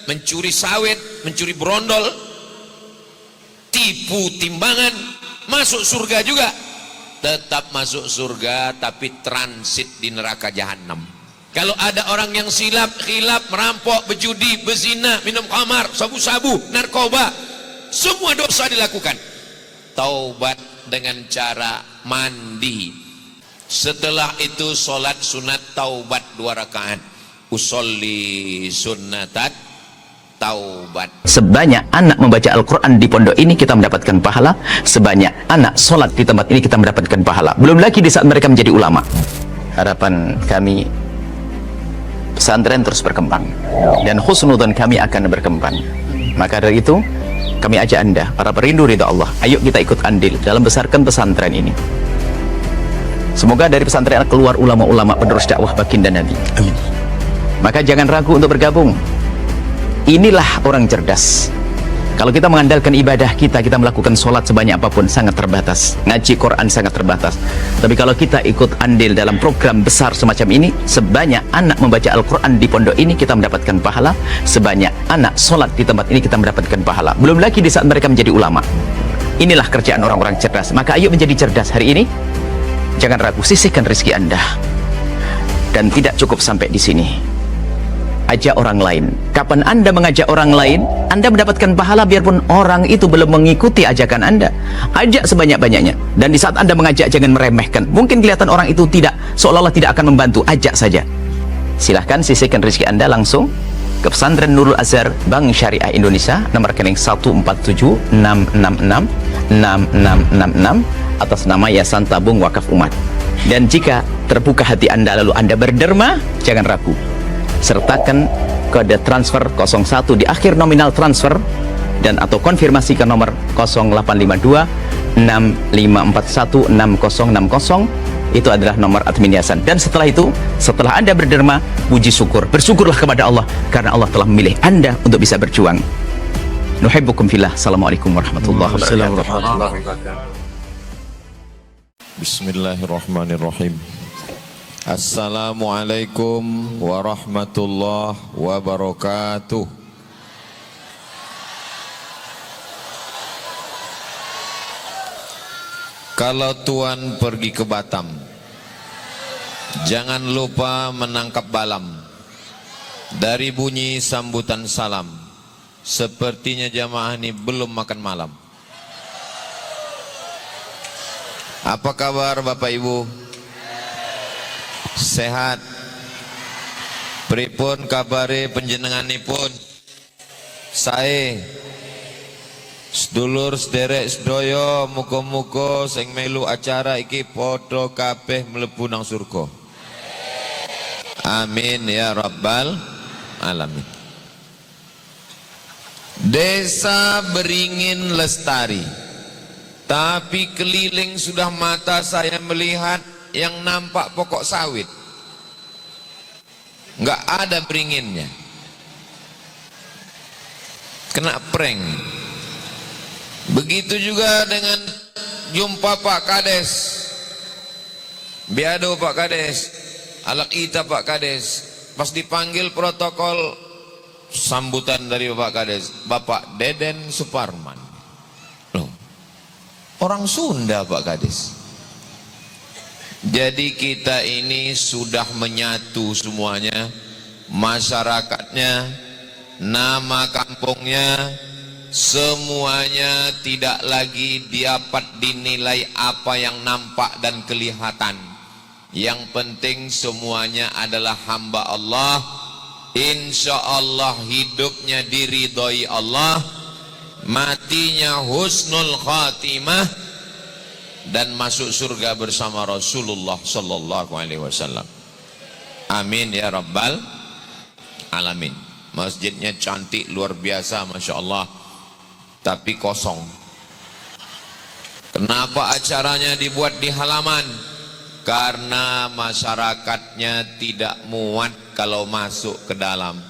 mencuri sawit, mencuri brondol, tipu timbangan, masuk surga juga. Tetap masuk surga tapi transit di neraka jahanam. Kalau ada orang yang silap, khilaf, merampok, berjudi, berzina, minum khamar, sabu-sabu, narkoba, semua dosa dilakukan, taubat dengan cara mandi. Setelah itu sholat sunat taubat 2 rakaat. Usolli sunnatat taubat. Sebanyak anak membaca Al-Quran di pondok ini kita mendapatkan pahala, sebanyak anak sholat di tempat ini kita mendapatkan pahala. Belum lagi di saat mereka menjadi ulama. Harapan kami pesantren terus berkembang dan husnudzon kami akan berkembang. Maka dari itu kami ajak Anda, para perindu ridha Allah, ayo kita ikut andil dalam besarkan pesantren ini. Semoga dari pesantren keluar ulama-ulama penerus dakwah baginda Nabi. Amin. Maka jangan ragu untuk bergabung. Inilah orang cerdas. Kalau kita mengandalkan ibadah kita melakukan sholat sebanyak apapun sangat terbatas, ngaji Quran sangat terbatas. Tapi kalau kita ikut andil dalam program besar semacam ini, sebanyak anak membaca Al-Quran di pondok ini kita mendapatkan pahala, sebanyak anak sholat di tempat ini kita mendapatkan pahala. Belum lagi di saat mereka menjadi ulama. Inilah kerjaan orang-orang cerdas. Maka ayo menjadi cerdas hari ini. Jangan ragu, sisihkan rezeki Anda. Dan tidak cukup sampai di sini. Ajak orang lain. Kapan Anda mengajak orang lain, Anda mendapatkan pahala biarpun orang itu belum mengikuti ajakan Anda. Ajak sebanyak-banyaknya. Dan di saat Anda mengajak, jangan meremehkan. Mungkin kelihatan orang itu tidak, seolah-olah tidak akan membantu. Ajak saja. Silahkan sisihkan rezeki Anda langsung ke Pesantren Nurul Azhar Bank Syariah Indonesia, nomor rekening 147-666-6666 atas nama Yayasan Tabung Wakaf Umat. Dan jika terbuka hati Anda lalu Anda berderma, jangan ragu, sertakan kode transfer 01 di akhir nominal transfer dan atau konfirmasi ke nomor 0852 6541 6060. Itu adalah nomor admin yayasan. Dan setelah itu, setelah Anda berderma, puji syukur, bersyukurlah kepada Allah karena Allah telah memilih Anda untuk bisa berjuang. Nuhibbukum fillah. Assalamualaikum warahmatullahi wabarakatuh. Bismillahirrahmanirrahim. Assalamualaikum warahmatullahi wabarakatuh. Kalau Tuan pergi ke Batam, jangan lupa menangkap balam. Dari bunyi sambutan salam, sepertinya jamaah ini belum makan malam. Apa kabar Bapak Ibu? Sehat? Pripun kabare panjenenganipun? Sae. Sedulur sederek sedaya, muga-muga sing melu acara iki padha kabeh mlebu nang surga. Amin ya rabbal alamin. Desa Beringin lestari, tapi keliling sudah mata saya melihat yang nampak pokok sawit. Enggak ada beringinnya. Kena prank. Begitu juga dengan jumpa Pak Kades. Biado Pak Kades, alak ita Pak Kades. Pas dipanggil protokol sambutan dari Bapak Kades, Bapak Deden Suparman. Loh, orang Sunda Pak Kades. Jadi kita ini sudah menyatu semuanya, masyarakatnya, nama kampungnya, semuanya tidak lagi dapat dinilai apa yang nampak dan kelihatan. Yang penting semuanya adalah hamba Allah. Insya Allah hidupnya diridhoi Allah, matinya husnul khatimah, dan masuk surga bersama Rasulullah sallallahu alaihi wasallam. Amin ya rabbal alamin. Masjidnya cantik luar biasa, masya Allah, tapi kosong. Kenapa acaranya dibuat di halaman? Karena masyarakatnya tidak muat kalau masuk ke dalam.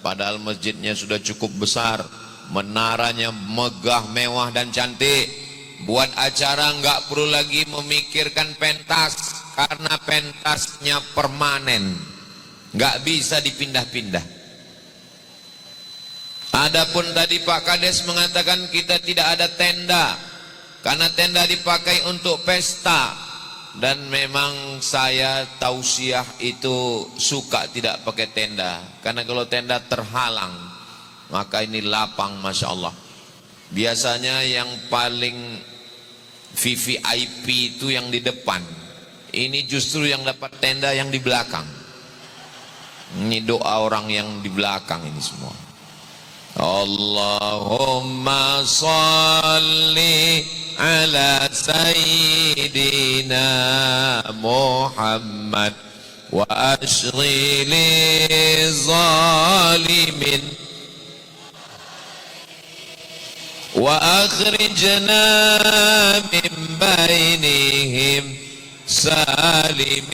Padahal masjidnya sudah cukup besar, menaranya megah, mewah dan cantik. Buat acara nggak perlu lagi memikirkan pentas, karena pentasnya permanen, nggak bisa dipindah-pindah. Adapun tadi Pak Kades mengatakan kita tidak ada tenda karena tenda dipakai untuk pesta, dan memang saya tausiah itu suka tidak pakai tenda karena kalau tenda terhalang, maka ini lapang Masya Allah. Biasanya yang paling VVIP itu yang di depan, ini justru yang dapat tenda yang di belakang. Ini doa orang yang di belakang ini semua. Allahumma salli ala sayyidina Muhammad wa ashghili zalimin wa akhrijna min bainihim salimin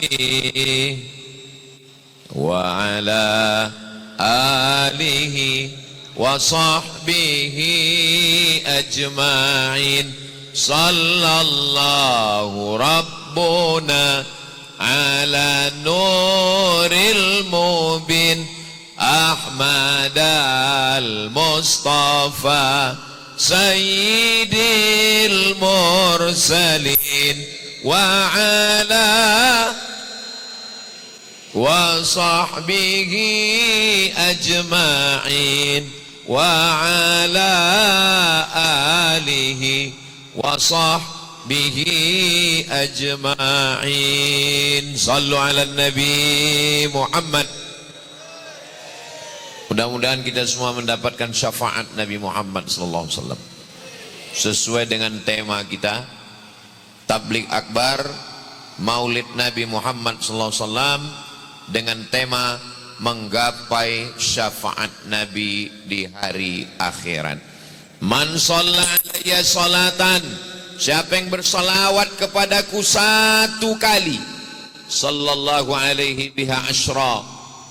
wa ala alihi wa sahbihi ajma'in. Sallallahu rabbuna ala nuril mubin Ahmad al-Mustafa sayyidil mursalin wa ala wa sahbihi ajma'in wa ala alihi wa sahbihi ajma'in. Sallu ala Nabi Muhammad. Mudah-mudahan kita semua mendapatkan syafaat Nabi Muhammad sallallahu alaihi wasallam sesuai dengan tema kita, Tabligh Akbar Maulid Nabi Muhammad sallallahu alaihi wasallam, dengan tema menggapai syafaat Nabi di hari akhirat. Man shalla alayya salatan, siapa yang bersalawat kepadaku satu kali, sallallahu alaihi biha asyra,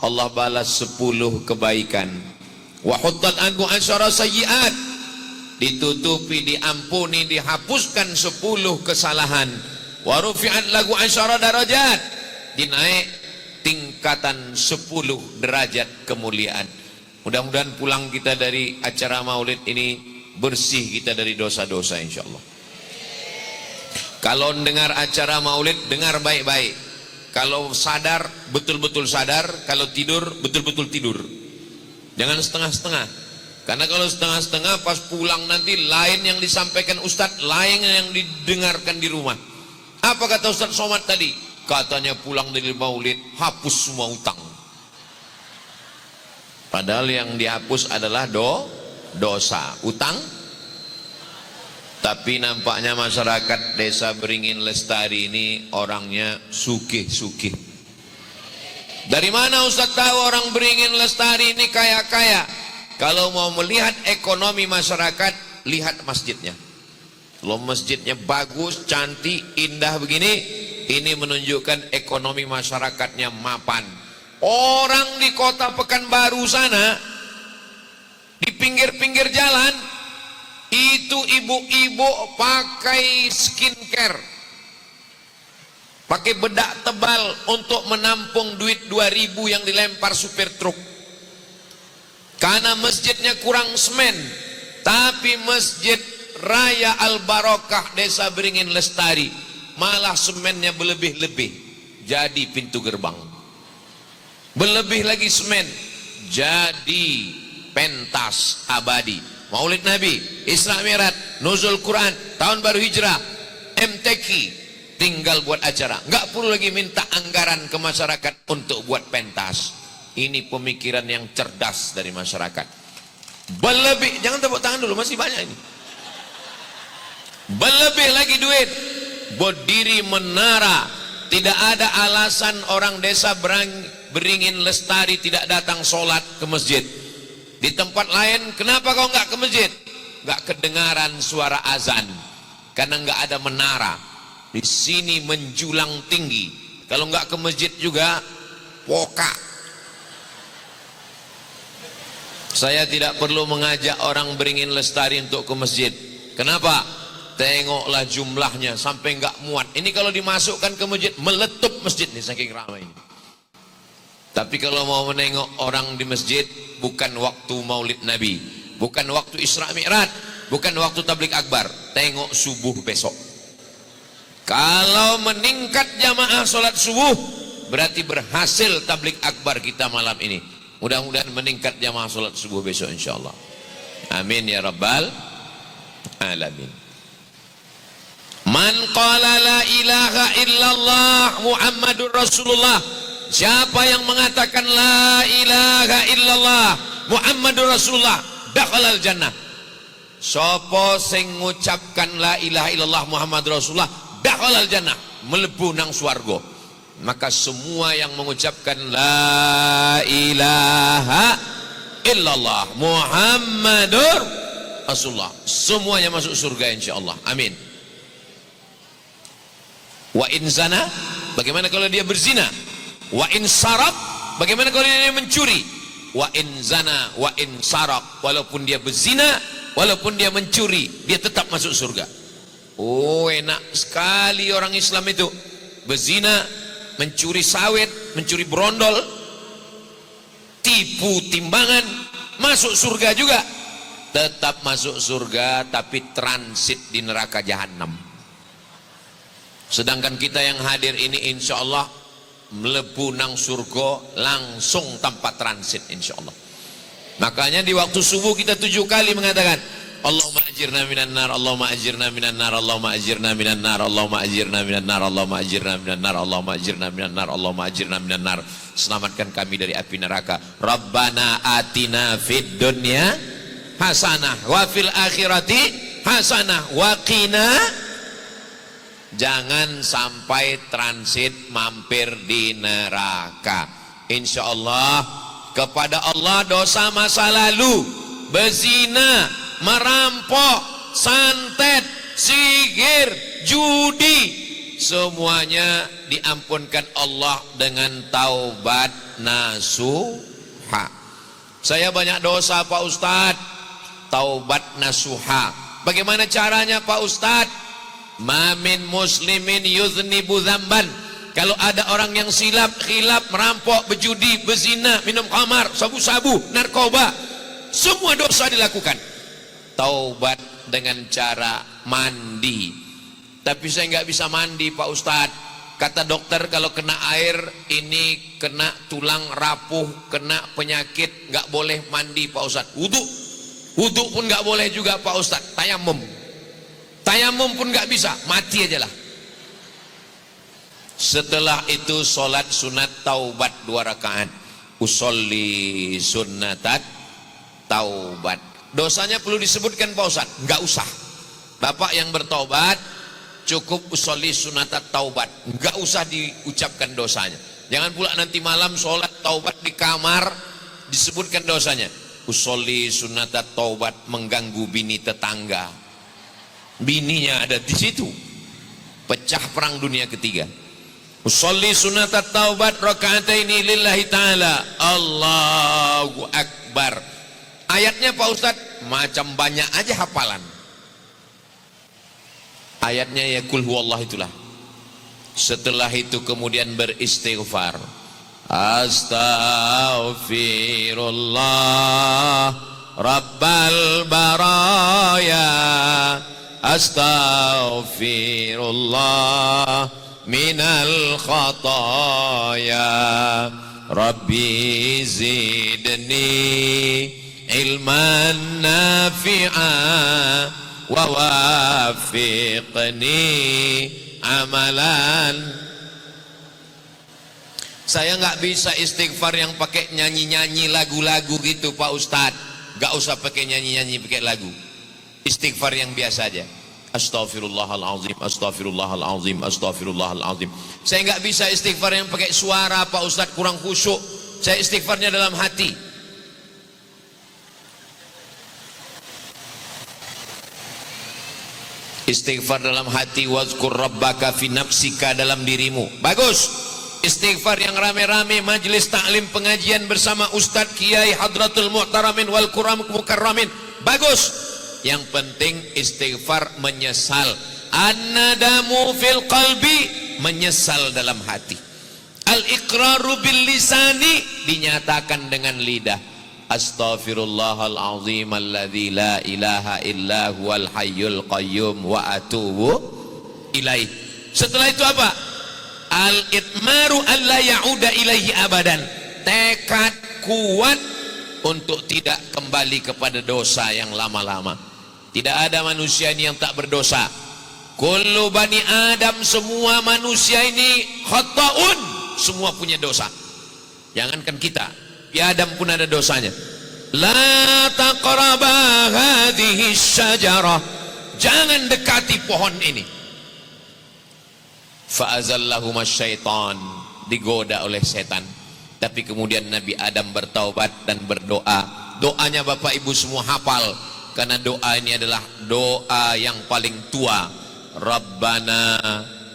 Allah balas 10 kebaikan. Wa huttat anhu asyara sayyiat, ditutupi, diampuni, dihapuskan 10 kesalahan. Wa rufi'at lahu asyara darajat, dinaik tingkatan 10 derajat kemuliaan. Mudah-mudahan pulang kita dari acara maulid ini bersih kita dari dosa-dosa insyaallah. Kalau dengar acara maulid, dengar baik-baik. Kalau sadar, betul-betul sadar. Kalau tidur, betul-betul tidur. Jangan setengah-setengah. Karena kalau setengah-setengah pas pulang nanti lain yang disampaikan Ustadz, lain yang didengarkan di rumah. Apa kata Ustadz Somad tadi? Katanya pulang dari maulid hapus semua utang. Padahal yang dihapus adalah dosa, utang. Tapi nampaknya masyarakat desa Beringin Lestari ini orangnya sugih-sugih. Dari mana Ustaz tahu orang Beringin Lestari ini kaya-kaya? Kalau mau melihat ekonomi masyarakat, lihat masjidnya. Kalau masjidnya bagus, cantik, indah begini, ini menunjukkan ekonomi masyarakatnya mapan. Orang di kota Pekanbaru sana, di pinggir-pinggir jalan, itu ibu-ibu pakai skincare, pakai bedak tebal untuk menampung duit 2.000 yang dilempar supir truk. Karena masjidnya kurang semen, tapi masjid Raya Al-Barokah Desa Beringin Lestari malah semennya berlebih-lebih, jadi pintu gerbang. Berlebih lagi semen, jadi pentas abadi. Maulid Nabi, Isra Mi'raj, Nuzul Quran, Tahun Baru Hijrah, MTQ, tinggal buat acara. Nggak perlu lagi minta anggaran ke masyarakat untuk buat pentas. Ini pemikiran yang cerdas dari masyarakat. Berlebih, jangan tepuk tangan dulu, masih banyak ini. Berlebih lagi duit, berdiri menara. Tidak ada alasan orang desa Beringin Lestari tidak datang sholat ke masjid. Di tempat lain, kenapa kau nggak ke masjid? Nggak kedengaran suara azan, karena nggak ada menara. Di sini menjulang tinggi. Kalau nggak ke masjid juga, poka. Saya tidak perlu mengajak orang Beringin Lestari untuk ke masjid. Kenapa? Tengoklah jumlahnya sampai nggak muat. Ini kalau dimasukkan ke masjid, meletup masjid nih saking ramai ini. Tapi kalau mau menengok orang di masjid, bukan waktu maulid Nabi. bukan waktu Isra Mi'raj, bukan waktu tablik akbar. Tengok subuh besok. Kalau meningkat jamaah sholat subuh, berarti berhasil tablik akbar kita malam ini. Mudah-mudahan meningkat jamaah sholat subuh besok insyaallah. Amin ya rabbal alamin. Man qala la ilaha illallah Muhammadur Rasulullah. Siapa yang mengatakan la ilaha illallah Muhammadur Rasulullah, dakhalal jannah. Sapa sing ngucapkan la ilaha illallah Muhammadur Rasulullah, dakhalal jannah, mlebu nang swarga. Maka semua yang mengucapkan la ilaha illallah Muhammadur Rasulullah, semuanya masuk surga insyaallah. Amin. Wa in zana, bagaimana kalau dia berzina? Wa in sarak, bagaimana kalau dia mencuri? Wa in zana wa in sarak, walaupun dia berzina, walaupun dia mencuri, dia tetap masuk surga. Oh, enak sekali orang Islam itu. Berzina, mencuri sawit, mencuri brondol, tipu timbangan, masuk surga juga. Tetap masuk surga, tapi transit di neraka jahanam. Sedangkan kita yang hadir ini insya Allah melebu nang surga langsung tanpa transit insya Allah. Makanya di waktu subuh kita 7 kali mengatakan Allahumma ajirna minan nar, Allahumma ajirna minan nar, Allahumma ajirna minan nar, Allahumma ajirna minan nar, Allahumma ajirna minan nar, Allahumma ajirna minan nar, Allahumma ajirna minan nar. Selamatkan kami dari api neraka. Rabbana atina fid dunya hasanah wa fil akhirati hasanah wa qina. Jangan sampai transit mampir di neraka. Insya Allah kepada Allah dosa masa lalu, berzina, merampok, santet, sihir, judi, semuanya diampunkan Allah dengan taubat nasuha. Saya banyak dosa Pak Ustadz, taubat nasuha. Bagaimana caranya Pak Ustadz? Mamin muslimin yuznibu dzamban. Kalau ada orang yang silap, khilaf, merampok, berjudi, berzina, minum khamar, sabu-sabu, narkoba, semua dosa dilakukan. Taubat dengan cara mandi. Tapi saya nggak bisa mandi Pak Ustadz. Kata dokter kalau kena air ini kena tulang rapuh, kena penyakit, nggak boleh mandi Pak Ustadz. Wudu pun nggak boleh juga Pak Ustadz. Tayamum pun nggak bisa, mati aja lah. Setelah itu sholat sunat taubat 2 rakaat. Usolli sunnatat taubat. Dosanya perlu disebutkan Pak Ustadz? Nggak usah. Bapak yang bertobat cukup usolli sunatat taubat, nggak usah diucapkan dosanya. Jangan pula nanti malam sholat taubat di kamar disebutkan dosanya. Usolli sunatat taubat, mengganggu bini tetangga. Bininya ada di situ, pecah perang dunia ketiga. Usolli sunatat taubat rakaataini lillahi ta'ala, Allahu Akbar. Ayatnya Pak Ustadz macam banyak aja hafalan. Ayatnya ya kul huwallah itulah. Setelah itu kemudian beristighfar. Astaghfirullah Rabbal baraya, astaghfirullah minal khataya, Rabbi zidni ilman nafi'a wa wafiqni amalan. Saya nggak bisa istighfar yang pakai nyanyi-nyanyi lagu-lagu gitu Pak Ustadz. Nggak usah pakai nyanyi-nyanyi, pakai lagu. Istighfar yang biasa aja. Astaghfirullahalazim, astaghfirullahalazim, astaghfirullahalazim. Saya nggak bisa istighfar yang pakai suara Pak Ustadz, kurang khusyuk. Saya istighfarnya dalam hati. Istighfar dalam hati, wazkur rabbaka fi nafsika, dalam dirimu. Bagus. Istighfar yang rame-rame, majlis taklim pengajian bersama Ustadz Kiai Hadratul Muhtaramin wal Kuram Mukarramin. Bagus. Yang penting istighfar menyesal. An-nadamu fil qalbi, menyesal dalam hati. Al-iqraru bil lisani, dinyatakan dengan lidah. astaghfirullahal azim alladzi la ilaha illa huwal hayyul qayyum wa atubu ilaih. Setelah itu apa? Al-itmaru alla ya'uda ilaihi abadan, tekad kuat untuk tidak kembali kepada dosa yang lama-lama. Tidak ada manusia ini yang tak berdosa. Kullu bani Adam, semua manusia ini khata'un, semua punya dosa. Jangankan kita, ya Adam pun ada dosanya. La taqraba hadhihi syajarah, jangan dekati pohon ini. Fa'azallahuma syaitan, digoda oleh setan. Tapi kemudian Nabi Adam bertaubat dan berdoa. Doanya Bapak Ibu semua hafal, karena doa ini adalah doa yang paling tua. Rabbana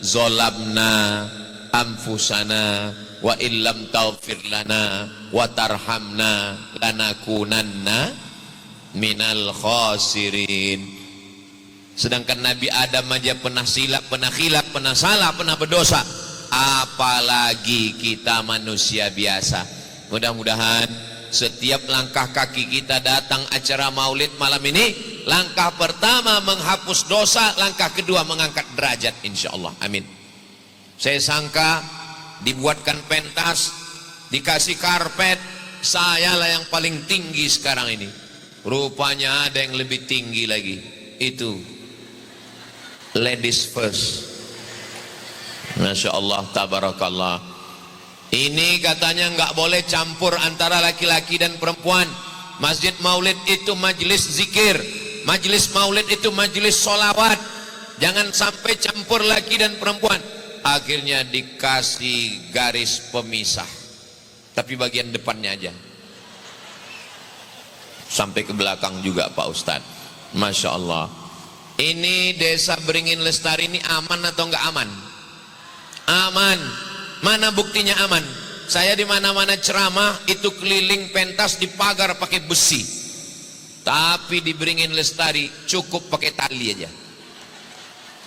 zolamna anfusana wa illam taghfir lana wa tarhamna lanakunanna minal khasirin. Sedangkan Nabi Adam aja pernah silap, pernah khilaf, pernah salah, pernah berdosa, apalagi kita manusia biasa. Mudah-mudahan setiap langkah kaki kita datang acara maulid malam ini, langkah pertama menghapus dosa, langkah kedua mengangkat derajat, insyaallah. Amin. Saya sangka dibuatkan pentas, dikasih karpet, saya lah yang paling tinggi sekarang ini. Rupanya ada yang lebih tinggi lagi. Itu ladies first. Masya Allah, tabarakallah. Ini katanya nggak boleh campur antara laki-laki dan perempuan. Masjid maulid itu majelis zikir, majelis maulid itu majelis solawat. Jangan sampai campur laki dan perempuan. Akhirnya dikasih garis pemisah, tapi bagian depannya aja, sampai ke belakang juga Pak Ustadz. Masya Allah. Ini desa Beringin Lestari ini aman atau enggak aman? Aman. Mana buktinya aman? Saya di mana-mana ceramah itu keliling pentas dipagar pakai besi, tapi di Beringin Lestari cukup pakai tali aja.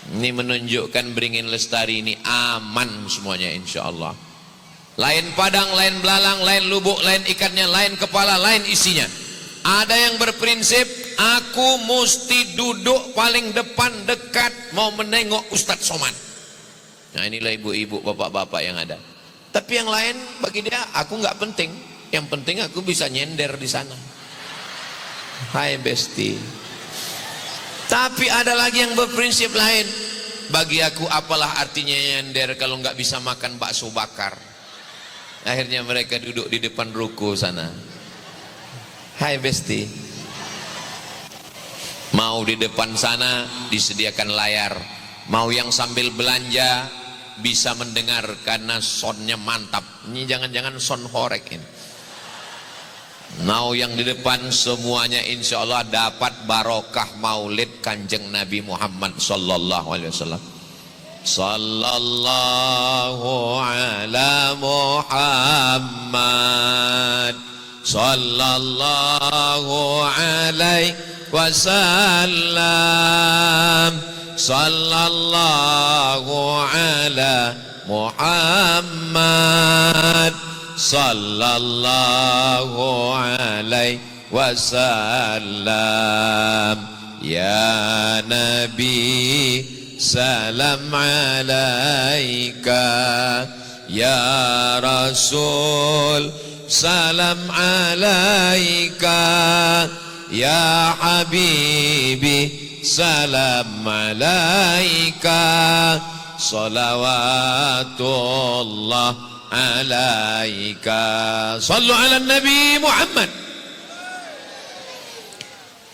Ini menunjukkan Beringin Lestari ini aman semuanya, insya Allah. Lain padang, lain belalang, lain lubuk, lain ikannya, lain kepala, lain isinya. Ada yang berprinsip, aku mesti duduk paling depan dekat mau menengok Ustadz Somad. Nah inilah ibu-ibu, bapak-bapak yang ada. Tapi yang lain bagi dia, aku nggak penting. Yang penting aku bisa nyender di sana. Hai besti. Tapi ada lagi yang berprinsip lain. Bagi aku apalah artinya nyender kalau nggak bisa makan bakso bakar. Akhirnya mereka duduk di depan ruko sana. Hai besti. Mau di depan sana disediakan layar. Mau yang sambil belanja bisa mendengar karena soundnya mantap. Ini jangan-jangan sound horek ini. Mau yang di depan semuanya insya Allah dapat barokah maulid Kanjeng Nabi Muhammad sallallahu alaihi wasallam. Sallallahu ala Muhammad sallallahu alaihi wasallam. Sallallahu ala Muhammad sallallahu alaihi wasallam. Ya Nabi salam alaika, ya Rasul salam alaika, ya Habibi salam alaika, salawatullah alaika. Sallu ala Nabi Muhammad.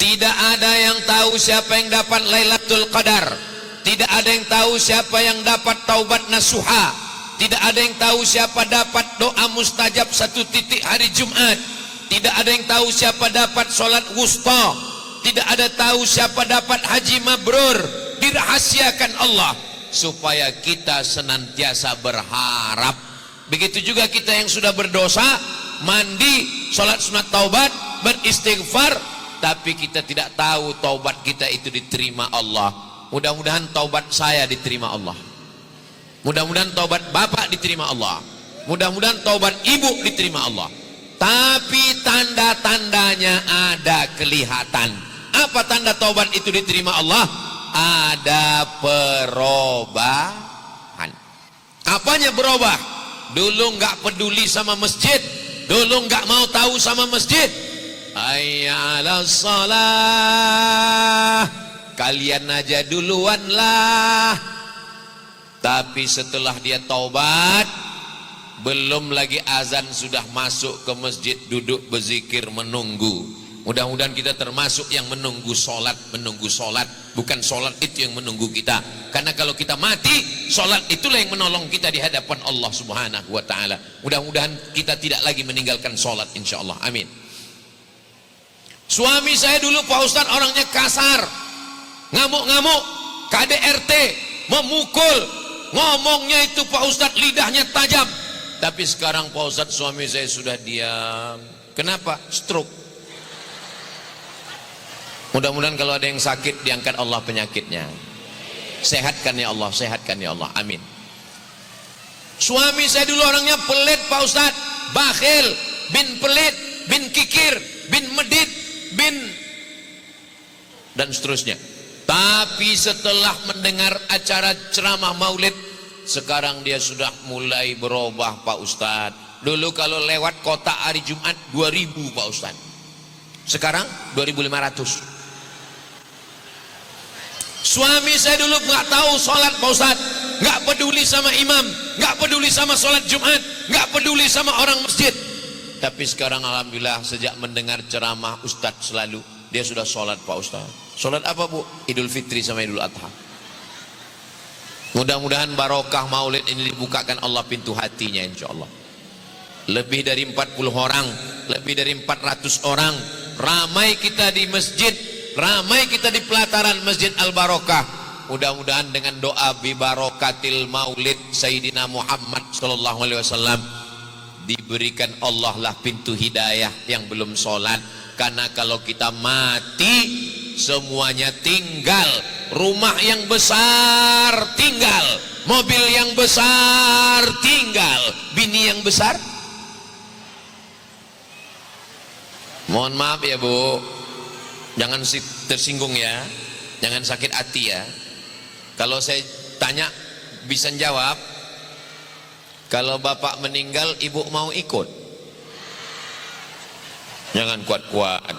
Tidak ada yang tahu siapa yang dapat Lailatul Qadar. Tidak ada yang tahu siapa yang dapat taubat nasuha. Tidak ada yang tahu siapa dapat doa mustajab 1 titik hari Jumat. Tidak ada yang tahu siapa dapat sholat wusta. Tidak ada tahu siapa dapat haji mabrur. Dirahasiakan Allah supaya kita senantiasa berharap. Begitu juga kita yang sudah berdosa, mandi, sholat sunat taubat, beristighfar, tapi kita tidak tahu taubat kita itu diterima Allah. Mudah-mudahan taubat saya diterima Allah. Mudah-mudahan taubat bapak diterima Allah. Mudah-mudahan taubat ibu diterima Allah. tapi tanda-tandanya ada kelihatan. Apa tanda taubat itu diterima Allah? Ada perubahan. Apanya berubah? Dulu nggak peduli sama masjid, dulu nggak mau tahu sama masjid. Hayya 'alas shalah, kalian aja duluan lah. Tapi setelah dia taubat, belum lagi azan sudah masuk ke masjid, duduk berzikir menunggu. Mudah-mudahan kita termasuk yang menunggu solat, bukan solat itu yang menunggu kita. Karena kalau kita mati, solat itulah yang menolong kita di hadapan Allah Subhanahu wa taala. Mudah-mudahan kita tidak lagi meninggalkan solat, insyaallah. Amin. Suami saya dulu Pak Ustadz orangnya kasar, ngamuk-ngamuk, KDRT, memukul, ngomongnya itu Pak Ustadz lidahnya tajam. Tapi sekarang Pak Ustadz suami saya sudah diam. Kenapa? Stroke. Mudah-mudahan kalau ada yang sakit diangkat Allah penyakitnya. Sehatkan ya Allah, sehatkan ya Allah. Amin. Suami saya dulu orangnya pelit Pak Ustadz, bakhil, bin pelit, bin kikir, bin medit, bin dan seterusnya. Tapi setelah mendengar acara ceramah maulid, sekarang dia sudah mulai berubah Pak Ustadz. Dulu kalau lewat kota hari Jumat 2000 Pak Ustadz, sekarang 2500. Suami saya dulu nggak tahu sholat Pak Ustadz, nggak peduli sama imam, nggak peduli sama sholat Jumat, nggak peduli sama orang masjid. Tapi sekarang alhamdulillah sejak mendengar ceramah Ustadz selalu, dia sudah sholat Pak Ustadz. Sholat apa Bu? Idul Fitri sama Idul Adha. Mudah-mudahan barokah maulid ini dibukakan Allah pintu hatinya insya Allah. Lebih dari 40 orang, lebih dari 400 orang, ramai kita di masjid, ramai kita di pelataran Masjid Al-Barokah. Mudah-mudahan dengan doa bi barokatil maulid Sayyidina Muhammad sallallahu alaihi wasallam diberikan Allah lah pintu hidayah yang belum sholat. Karena kalau kita mati semuanya tinggal, rumah yang besar tinggal, mobil yang besar tinggal, bini yang besar. Mohon maaf ya Bu, jangan tersinggung ya, jangan sakit hati ya. Kalau saya tanya bisa jawab. Kalau bapak meninggal ibu mau ikut? Jangan kuat-kuat,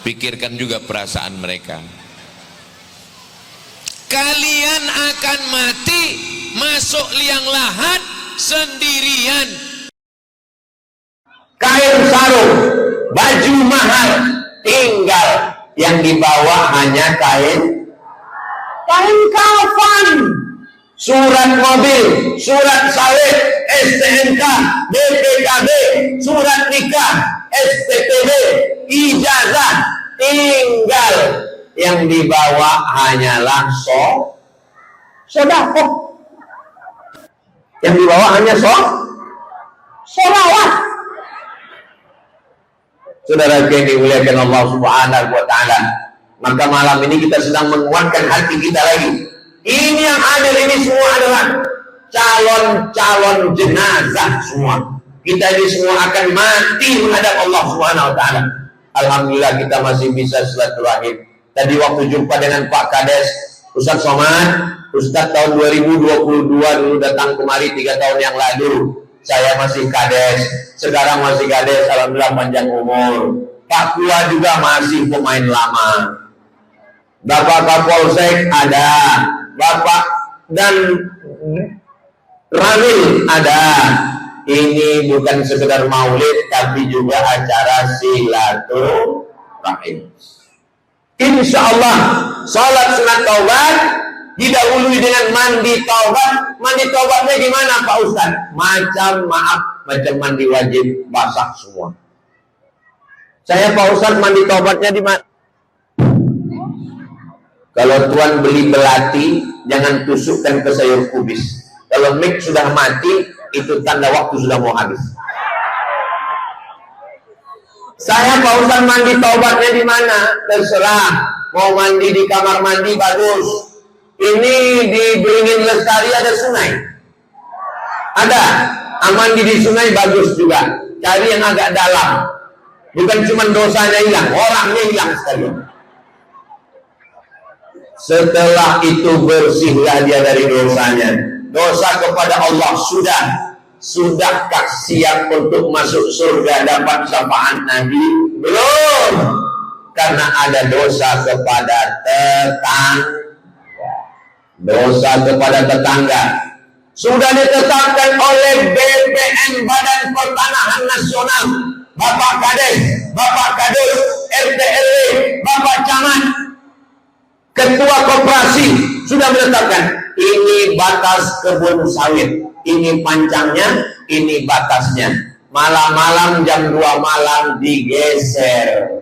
pikirkan juga perasaan mereka. Kalian akan mati, masuk liang lahat sendirian. Kain sarung, baju mahal, tinggal yang dibawa hanya kain kafan, surat mobil, surat sawit, STNK, BPKB, surat nikah, SPPD, ijazah, tinggal yang dibawa hanyalah sedekah. Yang dibawa hanya sholawat. Saudara yang dimuliakan Allah Subhanahu wa taala, maka malam ini kita sedang menguatkan hati kita lagi. Ini yang hadir ini semua adalah calon-calon jenazah semua. Kita ini semua akan mati menghadap Allah Subhanahu wa taala. Alhamdulillah kita masih bisa silaturahim. Tadi waktu jumpa dengan Pak Kades Ustaz Somad, Ustaz tahun 2022 dulu datang kemari 3 tahun yang lalu. Saya masih Kades, sekarang masih Kades, alhamdulillah panjang umur. Pak Kua juga masih pemain lama. Bapak Kapolsek ada, Bapak dan Ramil ada. Ini bukan sekedar maulid, tapi juga acara silaturahim. Insya Allah, salat sunat taubat didahului dengan mandi taubat. Mandi taubatnya gimana Pak Ustaz? Macam mandi wajib, basah semua. Saya Pak Ustaz mandi taubatnya di mana? Kalau Tuan beli belati, jangan tusukkan ke sayur kubis. Kalau mic sudah mati, itu tanda waktu sudah mau habis. Saya Pak Ustaz mandi taubatnya di mana? Terserah. Mau mandi di kamar mandi bagus. Ini di Beringin Lestari ada sungai. Ada. Mandi di sungai bagus juga. cari yang agak dalam. Bukan cuma dosanya hilang, orangnya hilang sekalian. Setelah itu bersihlah dia dari dosanya. Dosa kepada Allah sudahkah siap untuk masuk surga dapat syafaat Nabi? Belum. Karena ada dosa kepada tetangga. Sudah ditetapkan oleh BPN, Badan Pertanahan Nasional, Bapak Kades, Bapak Kadus, RT RW, Bapak Camat, Ketua Koperasi sudah menetapkan ini batas kebun sawit, ini panjangnya, ini batasnya. Malam-malam jam 2 malam digeser.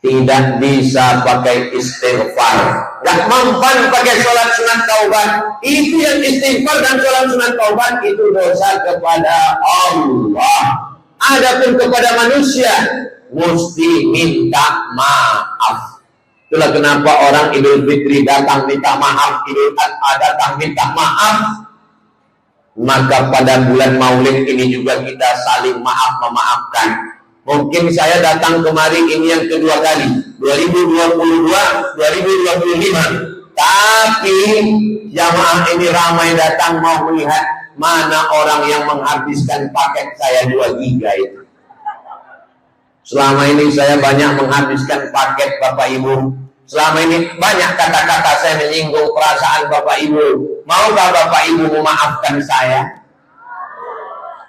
Tidak bisa pakai istighfar, nggak mempan pakai sholat sunat taubat. Itu yang istighfar dan sholat sunat taubat itu dosa kepada Allah. Adapun kepada manusia mesti minta maaf. Itulah kenapa orang Idul Fitri datang minta maaf, Idul Adha datang minta maaf. Maka pada bulan Maulid ini juga kita saling memaafkan. Mungkin saya datang kemari ini yang kedua kali, 2022, 2025. Tapi jamaah ini ramai datang mau melihat mana orang yang menghabiskan paket saya 2 giga itu. Selama ini saya banyak menghabiskan paket Bapak Ibu. Selama ini banyak kata-kata saya menyinggung perasaan Bapak Ibu. Maukah Bapak Ibu memaafkan saya?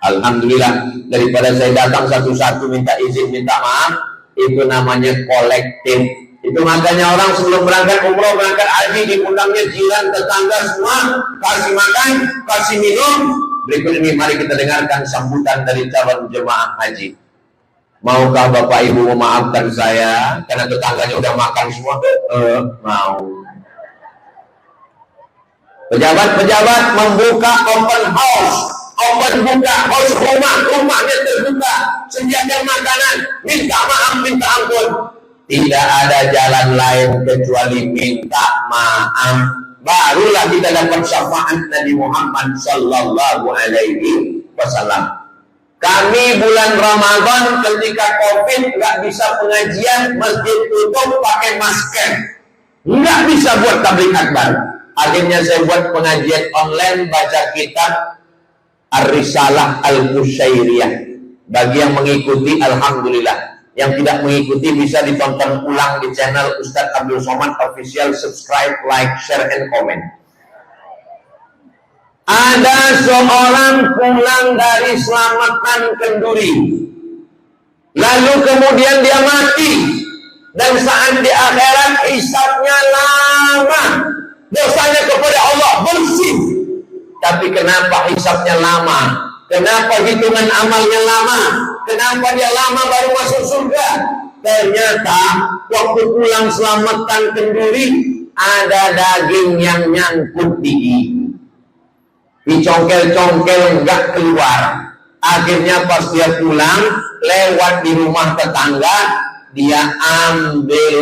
Alhamdulillah, daripada saya datang satu-satu minta izin, minta maaf, itu namanya kolektif. Itu makanya orang sebelum berangkat umroh, berangkat haji, diundangnya jiran, tetangga semua, kasih makan, kasih minum. Berikut ini mari kita dengarkan sambutan dari calon jemaah haji. Maukah Bapak Ibu memaafkan saya karena tetangganya udah makan semua? Mau. Pejabat-pejabat membuka open house, rumahnya terbuka, sediakan makanan, minta maaf, minta ampun. Tidak ada jalan lain kecuali minta maaf. Barulah kita dapat syafaat Nabi Muhammad sallallahu alaihi wasallam. Kami bulan Ramadan ketika Covid nggak bisa pengajian, masjid tutup, pakai masker, nggak bisa buat tabligh akbar. Akhirnya saya buat pengajian online, baca kitab Ar-Risalah Al-Qusyairiyah. Bagi yang mengikuti, alhamdulillah. Yang tidak mengikuti bisa ditonton ulang di channel Ustadz Abdul Somad Official. Subscribe, like, share, and comment. Ada seorang pulang dari selamatan kenduri, lalu kemudian dia mati, dan saat di akhirat hisabnya lama, dosanya kepada Allah bersih. Tapi kenapa hisabnya lama? Kenapa hitungan amalnya lama? Kenapa dia lama baru masuk surga? Ternyata waktu pulang selamatan kenduri, ada daging yang nyangkut di gigi. Dicongkel-congkel nggak keluar. Akhirnya pas dia pulang, lewat di rumah tetangga, dia ambil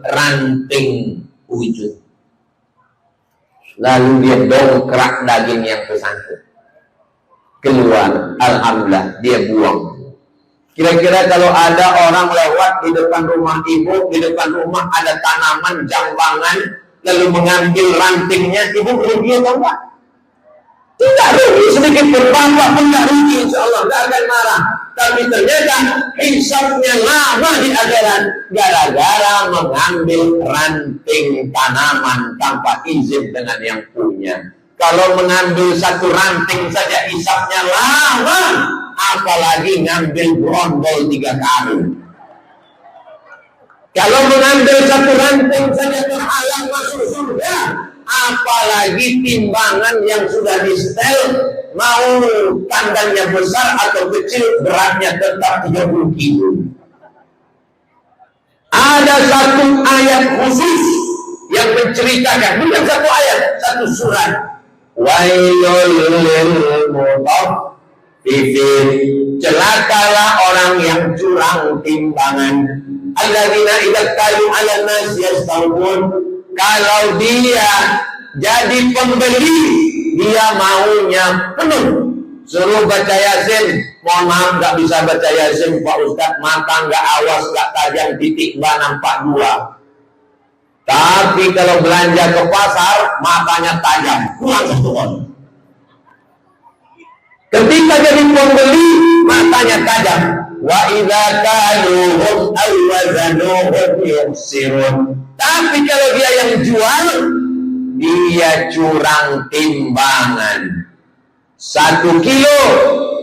ranting wujud. Lalu dia dongkrak daging yang tersangkut. Keluar, alhamdulillah, dia buang. Kira-kira kalau ada orang lewat di depan rumah ibu, di depan rumah ada tanaman jambangan, lalu mengambil rantingnya, ibu rugi atau enggak? Tidak rugi sedikit pun, bapak pun tidak rugi, insya Allah tidak akan marah. Tapi ternyata hisabnya lama di akhirat gara-gara mengambil ranting tanaman tanpa izin dengan yang punya. Kalau mengambil satu ranting saja hisabnya lama, apalagi ngambil brondol 3 kali. Kalau mengambil satu ranting saja terhalang masuk surga, apalagi timbangan yang sudah disetel, mau kandangnya besar atau kecil, beratnya tetap 30 kilo. Ada satu ayat khusus yang menceritakan, bukan satu ayat, satu surat. Wailul lil mutaffifin, celakalah orang yang curang timbangan. Alladzina idza qalu 'alan nasi yastawun, kalau dia jadi pembeli, dia maunya penuh suruh baca Yasin, mohon maaf nggak bisa baca Yasin Pak Ustadz, mata nggak awas, nggak tajam, titik ba nampak dua. Tapi kalau belanja ke pasar, matanya tajam, kurang satu on. Ketika jadi pembeli, matanya tajam. Wa idza kaluhum aw wazanuhum yukhsirun. Tapi kalau dia yang jual, dia curang timbangan. 1 kilo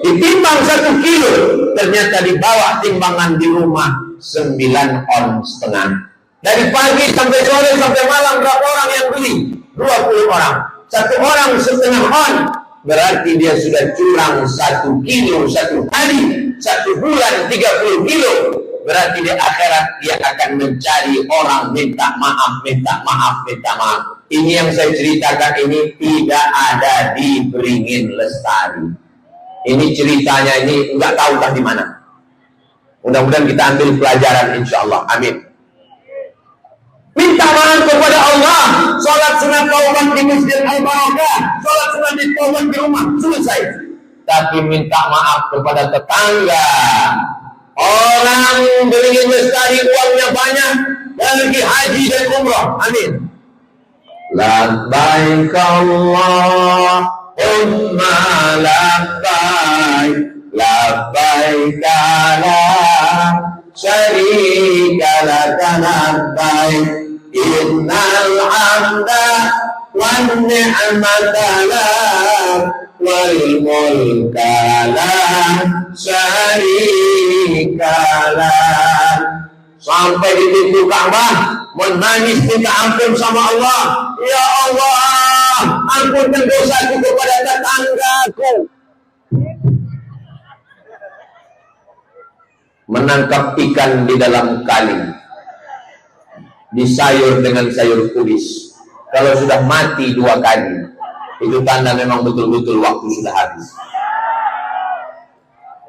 ditimbang 1 kilo, ternyata dibawa timbangan di rumah 9,5 on. Dari pagi sampai sore sampai malam berapa orang yang beli? 20 orang. 1 orang 1,5 on. Berarti dia sudah curang 1 kilo 1 hari, 1 bulan 30 kilo. Berarti di akhirat dia akan mencari orang minta maaf, minta maaf, minta maaf. Ini yang saya ceritakan ini tidak ada di Beringin Lestari. Ini ceritanya ini nggak tahu di mana. Mudah-mudahan kita ambil pelajaran insya Allah. Amin. Minta maaf kepada Allah. Sholat sunat taubat di Masjid Al-Barakah, sholat sunat di taubat di rumah, selesai. Tapi minta maaf kepada tetangga. Orang Beringin Lestari uangnya banyak, pergi haji dan umrah. Amin. Labbaik Allahumma labbaik, labbaik la syarika laka labbaik, innal hamda wan ni'mata lak wal mulka la syarika lak. Sampai di pintu Ka'bah menangis minta ampun sama Allah. Ya Allah, ampunkan dosaku kepada tetanggaku. Menangkap ikan di dalam kali, disayur dengan sayur kubis. Kalau sudah mati 2 kali, itu tanda memang betul-betul waktu sudah habis.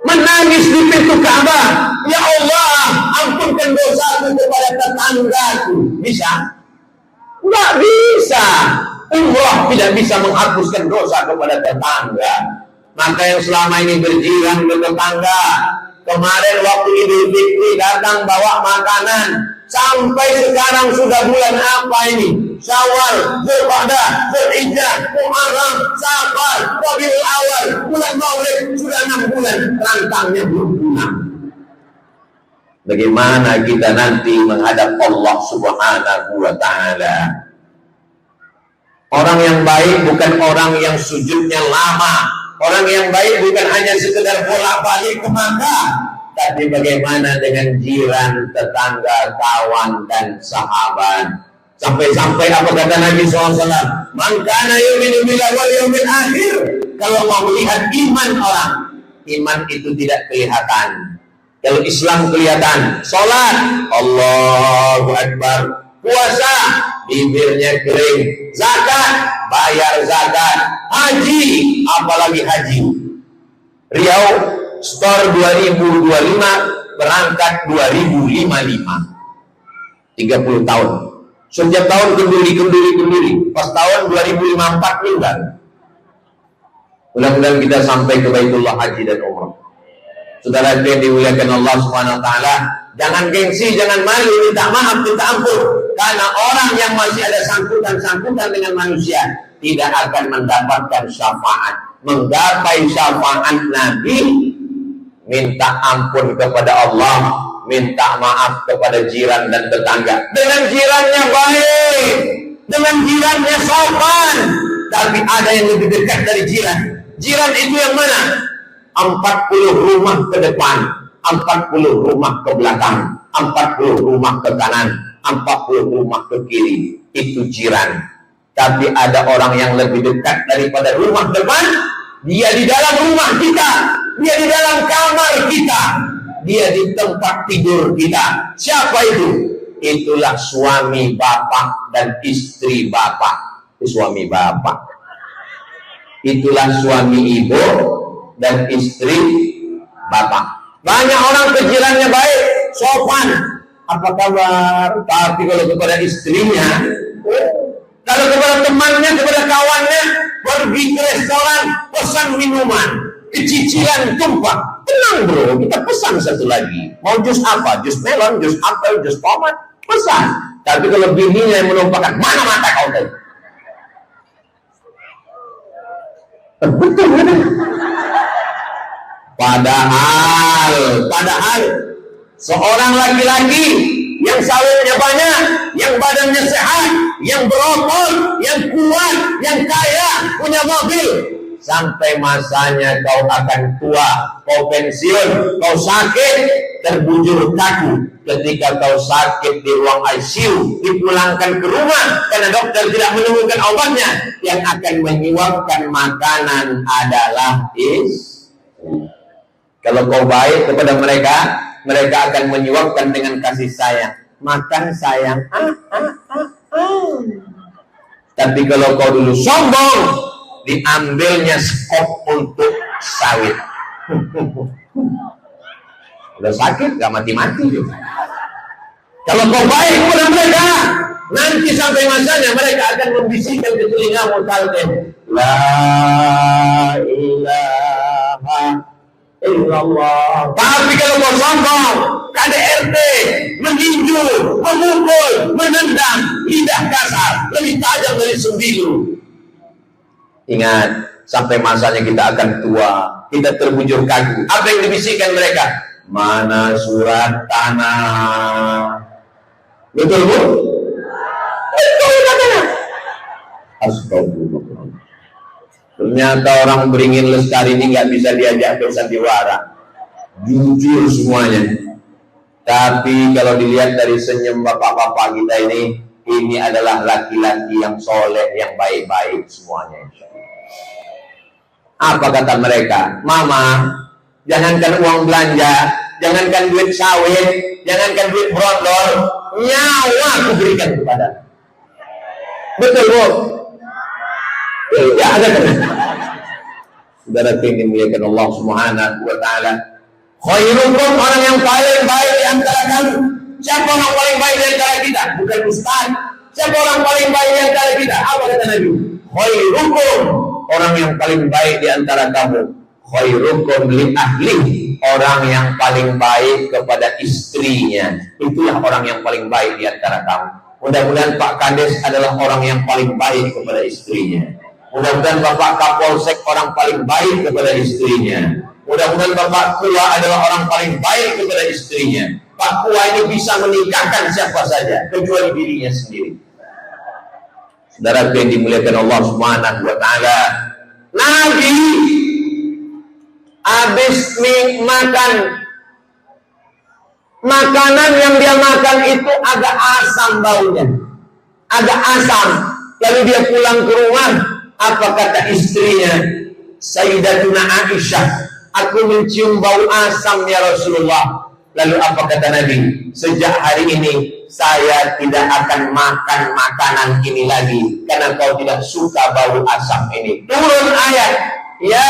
Menangis di pintu Ka'bah, ya Allah, ampunkan dosaku kepada tetanggaku. Bisa? Enggak bisa. Allah tidak bisa menghapuskan dosa kepada tetangga. Maka yang selama ini berjiran ke tetangga, kemarin waktu Idul Fitri datang bawa makanan, sampai sekarang sudah bulan apa ini? Syawal, Dzulqa'dah, Dzulhijjah, Muharram, Safar, Rabiul Awal, bulan Maulid, sudah 6 bulan, rantangnya belum pulang. Bagaimana kita nanti menghadap Allah Subhanahu wa ta'ala? Orang yang baik bukan orang yang sujudnya lama. Orang yang baik bukan hanya sekedar bolak-balik ke Makkah, tapi bagaimana dengan jiran, tetangga, kawan, dan sahabat. Sampai-sampai apa kata Nabi SAW? Man kana yu'minu billahi wal yawmil akhir. Kalau mau melihat iman orang, iman itu tidak kelihatan. Kalau Islam kelihatan, sholat, Allahu Akbar. Puasa, bibirnya kering. Zakat, bayar zakat. Haji, apalagi haji. Riau, store 2025, berangkat 2055. 30 tahun. Setiap tahun kenduri. Pas tahun 2054 meninggal. Mudah-mudahan kita sampai ke Baitullah Haji dan Umrah. Saudara yang dimuliakan Allah Subhanahu wa taala, jangan gengsi, jangan malu, minta maaf, minta ampun. Karena orang yang masih ada sangkutan dengan manusia tidak akan mendapatkan syafaat. Menggapai syafaat Nabi, minta ampun kepada Allah, minta maaf kepada jiran dan tetangga. Dengan jirannya baik, dengan jirannya sopan. Tapi ada yang lebih dekat dari jiran. Jiran itu yang mana? 40 rumah ke depan, 40 rumah ke belakang, 40 rumah ke kanan, 40 rumah ke kiri. Itu jiran. Tapi ada orang yang lebih dekat daripada rumah depan. Dia di dalam rumah kita, dia di dalam kamar kita, dia di tempat tidur kita. Siapa itu? Itulah suami bapak dan istri bapak. Suami bapak. Itulah suami ibu dan istri bapak. Banyak orang kejirannya baik, sopan, apa kabar? Tapi kalau kepada istrinya, kalau kepada temannya, kepada kawannya, pergi ke restoran, pesan minuman. kecicilan tumpah. Tenang bro, kita pesan satu lagi. Mau jus apa? Jus melon, jus apel, jus tomat, pesan. Tapi kalau bininya yang menumpahkan, mana mata kau tadi? Betul kan? Padahal seorang laki-laki yang sawahnya banyak, yang badannya sehat, yang berotot, yang kuat, yang kaya, punya mobil, sampai masanya kau akan tua, kau pensiun, kau sakit, terbujur kaku. Ketika kau sakit di ruang ICU, dipulangkan ke rumah karena dokter tidak menemukan obatnya, yang akan menyuapkan makanan adalah kalau kau baik kepada mereka, mereka akan menyuapkan dengan kasih sayang. Makan sayang. Tapi kalau kau dulu sombong, diambilnya skop untuk sawit. Udah sakit, gak mati-mati juga. Kalau kau baik kepada mereka, nanti sampai masanya mereka akan membisikkan ke telingamu talqin. La ilaha illallah. Tapi kalau kau sombong, KDRT, meninju, memukul, menendang, lidah kasar, lebih tajam dari sembilu. Ingat, sampai masanya kita akan tua, kita terbujur kaku. Apa yang dibisikkan mereka? Mana surat tanah? Betul bu? Betul katanya. Astagfirullah. Ternyata orang beringin Lestari ini nggak bisa diajak bersandiwara, jujur semuanya. Tapi kalau dilihat dari senyum bapak-bapak kita ini adalah laki-laki yang soleh, yang baik-baik semuanya. Apa kata mereka? Mama, jangankan uang belanja, jangankan duit sawit, jangankan duit brondol, nyawa aku berikan kepada. Betul bu? Tidak ada kan? Saudara ingin muliakan Allah Subhanahu wa taala. Khairukum, orang yang paling baik di antara kamu. Siapa orang paling baik di antara kita? Bukan ustaz. Siapa orang paling baik di antara kita? Apa kata Nabi? Khairukum, orang yang paling baik di antara kamu. Khairukum li ahli, orang yang paling baik kepada istrinya. Itulah orang yang paling baik di antara kamu. Mudah-mudahan Pak Kades adalah orang yang paling baik kepada istrinya. Mudah-mudahan Bapak Kapolsek orang paling baik kepada istrinya. Mudah-mudahan Bapak Kua adalah orang paling baik kepada istrinya. Pak Kua ini bisa menikahkan siapa saja kecuali dirinya sendiri. Saudara yang dimuliakan Allah Subhanahu wa taala, Nabi habis makan makanan yang dia makan itu agak asam baunya, agak asam. Lalu dia pulang ke rumah, apa kata istrinya? Sayyidatuna Aisyah, aku mencium bau asam ya Rasulullah. Lalu apa kata Nabi? Sejak hari ini saya tidak akan makan makanan ini lagi karena kau tidak suka bau asam ini. Turun ayat, ya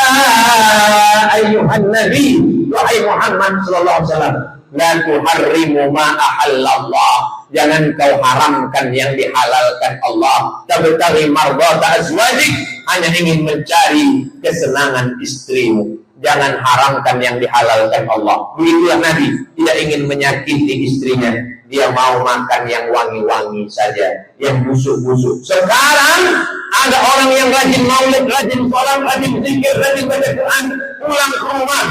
ayyuhan nabi, wahai Muhammad sallallahu alaihi wasallam, la tuharrimu ma ahallallah, jangan kau haramkan yang dihalalkan Allah. Tabtaghi mardata azwajik, hanya ingin mencari kesenangan istrimu. Jangan haramkan yang dihalalkan Allah. Begitulah Nabi, tidak ingin menyakiti istrinya. Dia mau makan yang wangi-wangi saja, yang busuk-busuk. Sekarang ada orang yang rajin maulid, rajin sholat, rajin zikir, rajin baca Quran, pulang ke rumah,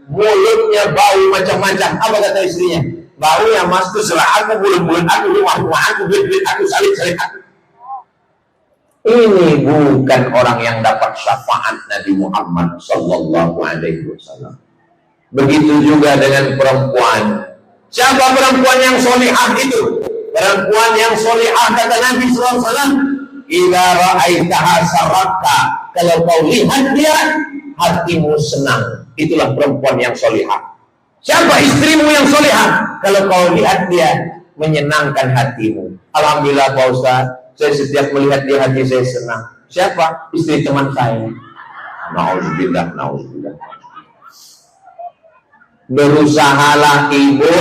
mulutnya bau macam-macam. Apa kata istrinya? Bau yang mas itu serah aku, bulan-bulan aku, rumah-rumah aku, duit-duit aku, salib-salib aku. Ini bukan orang yang dapat syafaat Nabi Muhammad sallallahu alaihi wasallam. Begitu juga dengan perempuan. Siapa perempuan yang solihah itu? Perempuan yang solihah kata Nabi sallallahu alaihi wasallam, "Idza ra'aitaha sarratka." Kalau kau lihat dia, hatimu senang. Itulah perempuan yang solihah. Siapa istrimu yang solihah? Kalau kau lihat dia, menyenangkan hatimu. Alhamdulillah Pak Ustaz, saya setiap melihat dia hati saya senang. Siapa? Istri teman saya. Nauzubillah, nauzubillah. Berusahalah ibu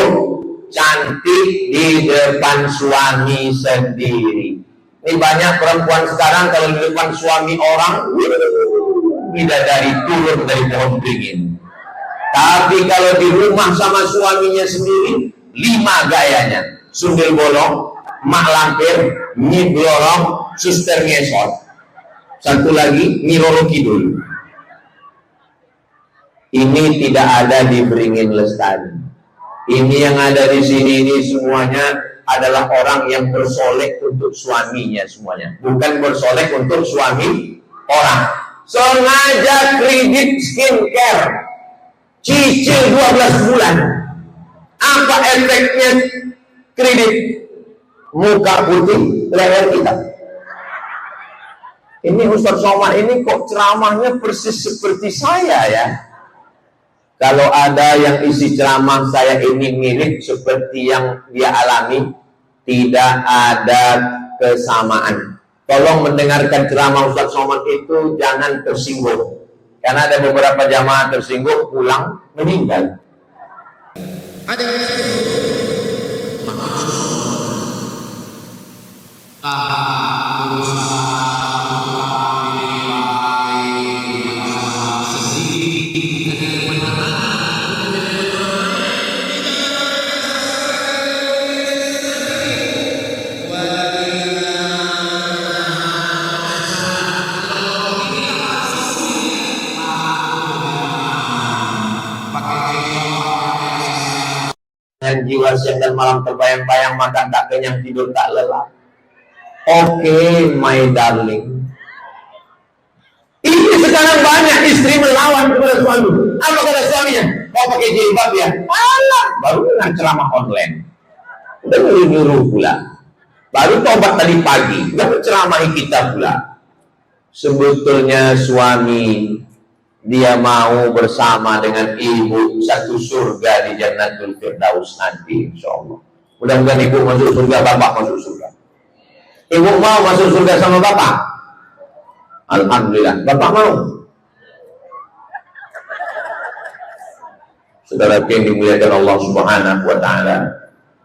cantik di depan suami sendiri. Ini banyak perempuan sekarang kalau di depan suami orang bidadari turun dari pohon beringin. Tapi kalau di rumah sama suaminya sendiri, 5 gayanya: sundel bolong, mak lampir, nyi blorong, suster ngesot. Satu lagi, Nyi Roro Kidul. Ini tidak ada di Beringin Lestari. Ini yang ada di sini ini semuanya adalah orang yang bersolek untuk suaminya semuanya, bukan bersolek untuk suami orang. Sengaja kredit skincare, cicil 12 bulan. Apa efeknya kredit? Muka putih, leher hitam. Ini Ustaz Somad ini kok ceramahnya persis seperti saya ya. Kalau ada yang isi ceramah saya ini mirip seperti yang dia alami, tidak ada kesamaan. Tolong mendengarkan ceramah Ustaz Somad itu jangan tersinggung. Karena ada beberapa jamaah tersinggung pulang meninggal. Ada jiwa siang dan malam terbayang-bayang, mata tak kenyang, tidur tak lelah. Oke, my darling. Ini sekarang banyak istri melawan kepada suami. Apa kata suaminya? Mau pakai jilbab ya? Alah, baru dengan ceramah online. Udah nyuruh pula. Baru tobat tadi pagi, udah menceramahi kita pula. Sebetulnya suami dia mau bersama dengan ibu satu surga di Jannatul Firdaus nanti, insyaallah. Mudah-mudahan ibu masuk surga, bapak masuk surga. Ibu mau masuk surga sama bapak? Alhamdulillah, bapak mau. Saudara yang dimuliakan Allah Subhanahu wa taala.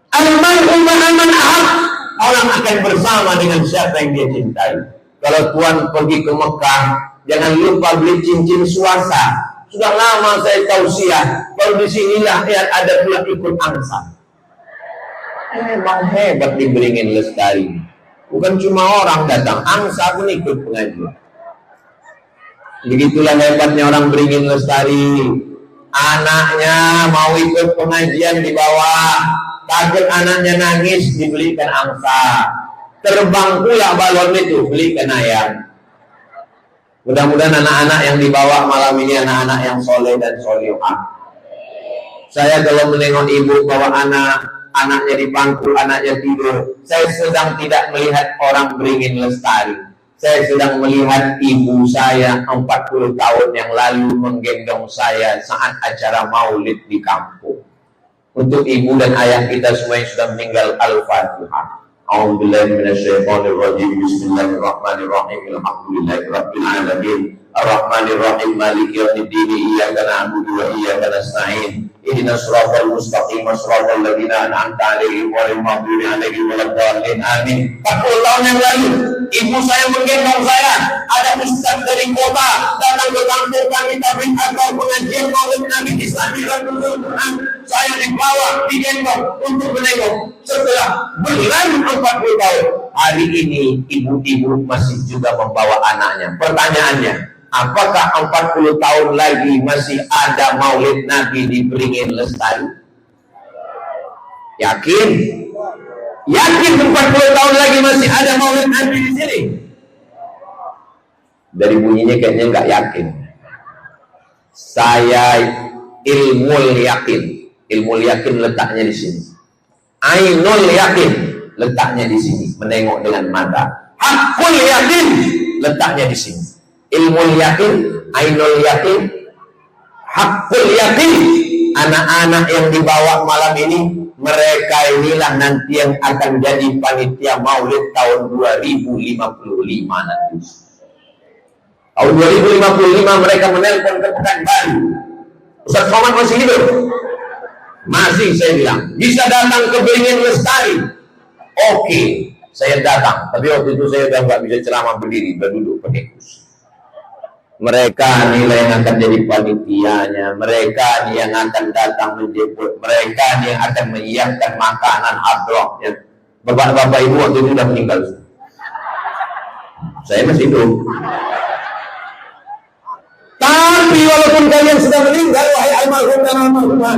Al-mar'u ma'a man ahab. Orang akan bersama dengan siapa yang dia cintai. Kalau Tuhan pergi ke Mekah, jangan lupa beli cincin swasta. Sudah lama saya tausiah, baru disinilah yang ada pula ikut angsa. Memang hebat di Beringin Lestari. Bukan cuma orang datang, angsa pun ikut pengajian. Begitulah hebatnya orang Beringin Lestari. Anaknya mau ikut pengajian di bawah, takut anaknya nangis, dibelikan angsa. Terbang pula balon itu, belikan ayam. Mudah-mudahan anak-anak yang dibawa malam ini anak-anak yang soleh dan solehah. Saya kalau menengok ibu bawa anaknya di bangku, anaknya tidur, saya sedang tidak melihat orang Beringin Lestari. Saya sedang melihat ibu saya 40 tahun yang lalu menggendong saya saat acara maulid di kampung. Untuk ibu dan ayah kita semua yang sudah meninggal, Al-Fatihah. A'udzubillahi minasyaitonir rajim. Bismillahirrahmanirrahim. Alhamdulillahirabbil alamin. Arrahmanir rahim. Maliki yaumiddin. Iyyaka na'budu wa iyyaka nasta'in. Ihdinas siratal mustaqim. Shiratal ladzina an'amta 'alaihim ghairil maghdubi 'alaihim waladdallin. Amin. 40 tahun yang lalu, ibu saya menggendong saya. Ada ustaz dari kota datang ke kampung kami tablik akbar pengajian maulid Nabi Islami. Saya dibawa, digendong untuk menengok. Setelah berlalu 40 tahun, hari ini ibu-ibu masih juga membawa anaknya. Pertanyaannya, apakah 40 tahun lagi masih ada maulid Nabi di Beringin Lestari? Yakin? Yakin 40 tahun lagi masih ada maulid Nabi di sini? Dari bunyinya kayaknya nggak yakin. Saya ilmul yakin. Ilmu yakin letaknya di sini. Ainul yakin letaknya di sini, menengok dengan mata. Hakul yakin letaknya di sini. Ilmu yakin, ainul yakin, hakul yakin. Anak-anak yang dibawa malam ini, mereka inilah nanti yang akan jadi panitia maulid tahun 2055 nanti. Tahun 2055 mereka menelpon ke Pekanbaru. Ustaz Somad masih hidup? Masih, saya bilang. Bisa datang ke Beringin Lestari? Oke, saya datang. Tapi waktu itu saya udah nggak bisa ceramah berdiri, udah duduk pakai kursi. Mereka nilai yang akan jadi panitianya, mereka yang akan datang menjemput, mereka yang akan menyiapkan makanan hadrohnya. Bapak-bapak ibu waktu itu sudah meninggal. Saya masih hidup. Tapi walaupun kalian sudah meninggal, wahai almarhum dan almarhumah,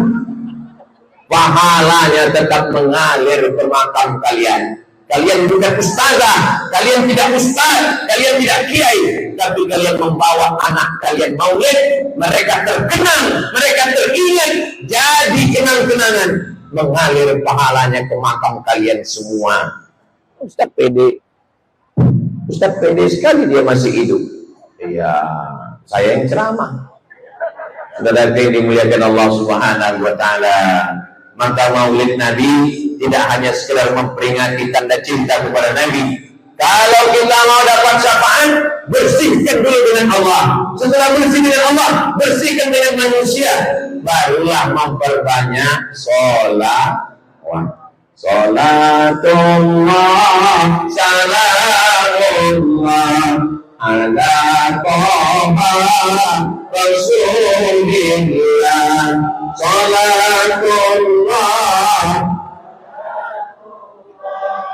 pahalanya tetap mengalir ke makam kalian. Kalian bukan ustazah, kalian tidak ustaz, kalian tidak kiai, tapi kalian membawa anak kalian maulid, mereka terkenang, mereka teringat, jadi kenang-kenangan, mengalir pahalanya ke makam kalian semua. Ustaz pede sekali dia masih hidup. Iya, saya yang ceramah. Saudara yang dimuliakan Allah Subhanahu wa taala, maka maulid Nabi tidak hanya sekedar memperingati tanda cinta kepada Nabi. Kalau kita mau dapat syafaat, bersihkan dulu dengan Allah. Setelah bersih dengan Allah, bersihkan dengan manusia, barulah memperbanyak sholawat. Salatullah salamullah ala toha rasulillah. Salatullah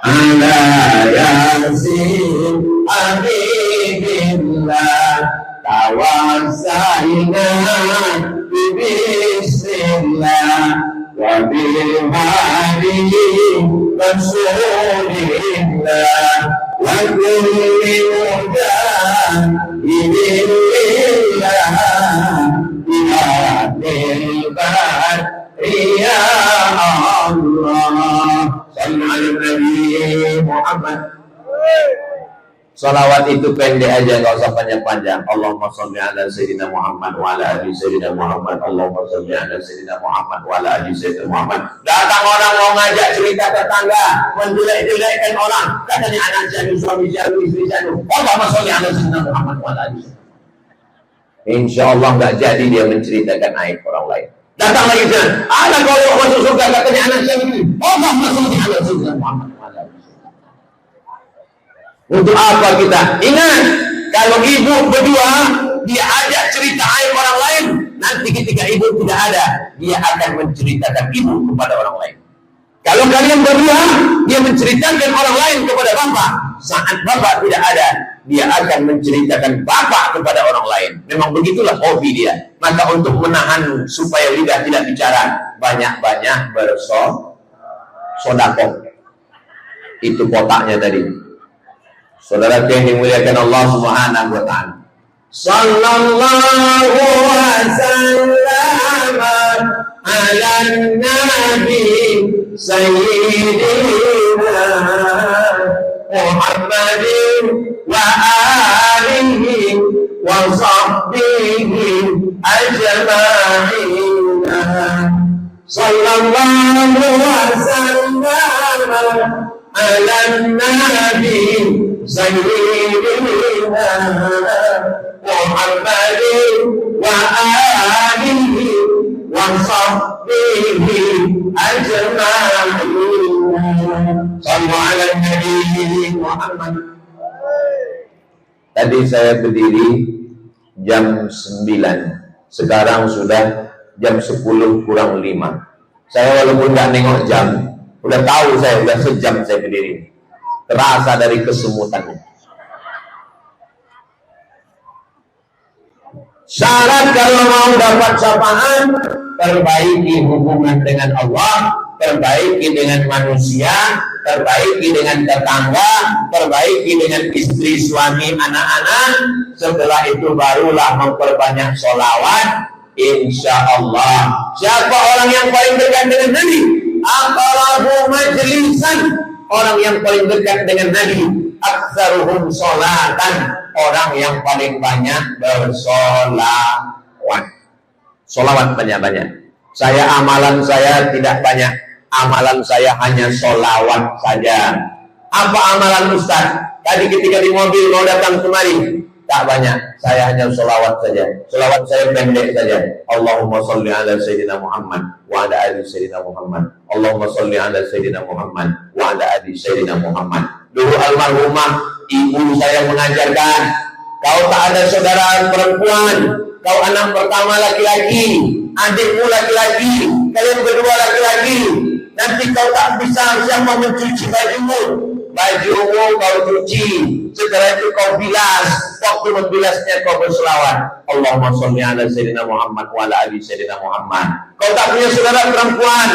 ala yasin habibillah. Tawassaina bismillah wa bil hadi rasulillah wa kulli mudan ilillah ya dilbar ya Allah. Sallallahu alaihi Muhammad. Salawat itu pendek aja, nggak usah panjang-panjang. Allahumma sholli ala sayyidina Muhammad wa ala ali sayyidina Muhammad. Allahumma sholli ala sayyidina Muhammad wa ala ali sayyidina Muhammad. Datang orang mau ngajak cerita tetangga, menjelek-jelekkan orang, katanya anak saya, suami saya, istri saya. Allahumma sholli ala sayyidina Muhammad wa ala ali. Insyaallah nggak jadi dia menceritakan aib orang lain. Datang lagi sana, ada kalau masuk surga, katanya anak saya ini. Allahumma sholli ala sayyidina Muhammad wa ala ali. Untuk apa kita? Ingat, kalau ibu berdua, dia ajak cerita aib orang lain, nanti ketika ibu tidak ada, dia akan menceritakan ibu kepada orang lain. Kalau kalian berdua, dia menceritakan orang lain kepada bapak, saat bapak tidak ada, dia akan menceritakan bapak kepada orang lain. Memang begitulah hobi dia. Maka untuk menahan supaya lidah tidak bicara, banyak-banyak bersodakoh. Itu kotaknya tadi. Saudara yang dimuliakan Allah Subhanahu wa taala. Sallallahu wasallam ala nabi sayyidina Muhammadin wa alihi wa sahbihi ajma'in. Sallallahu wasallam ala nabi sayyidina Muhammadin wa alihi wa sahbihi ajma'in. Sallu ala nabi Muhammad. Tadi saya berdiri jam 9, sekarang sudah jam 10 kurang 5. Saya walaupun nggak nengok jam, udah tahu saya udah sejam saya berdiri. Terasa dari kesemutannya. Syarat kalau mau dapat syafaat, perbaiki hubungan dengan Allah, perbaiki dengan manusia, perbaiki dengan tetangga, perbaiki dengan istri, suami, anak-anak. Setelah itu barulah memperbanyak sholawat. Insya Allah. Siapa orang yang paling dekat dengan Nabi? Aqrabu majlisan. Orang yang paling dekat dengan Nabi, aktsaruhum sholatan, orang yang paling banyak bersolawat. Solawat banyak-banyak. Amalan saya tidak banyak. Amalan saya hanya solawat saja. Apa amalan Ustaz? Tadi ketika di mobil mau datang kemari, tak banyak. Saya hanya solawat saja. Solawat saya pendek saja. Allahumma sholli ala sayyidina Muhammad wa ala ali sayyidina Muhammad. Allahumma sholli ala sayyidina Muhammad wa ala ali sayyidina Muhammad. Dulu almarhumah ibu saya mengajarkan, kau tak ada saudara perempuan, kau anak pertama laki-laki, adikmu laki-laki, kalian berdua laki-laki, nanti kau tak bisa siapa mencuci bajumu kau cuci, setelah itu kau bilas, waktu membilasnya kau berselawat, Allahumma sholli ala sayyidina Muhammad wa ala ali sayyidina Muhammad. Kau tak punya saudara perempuan,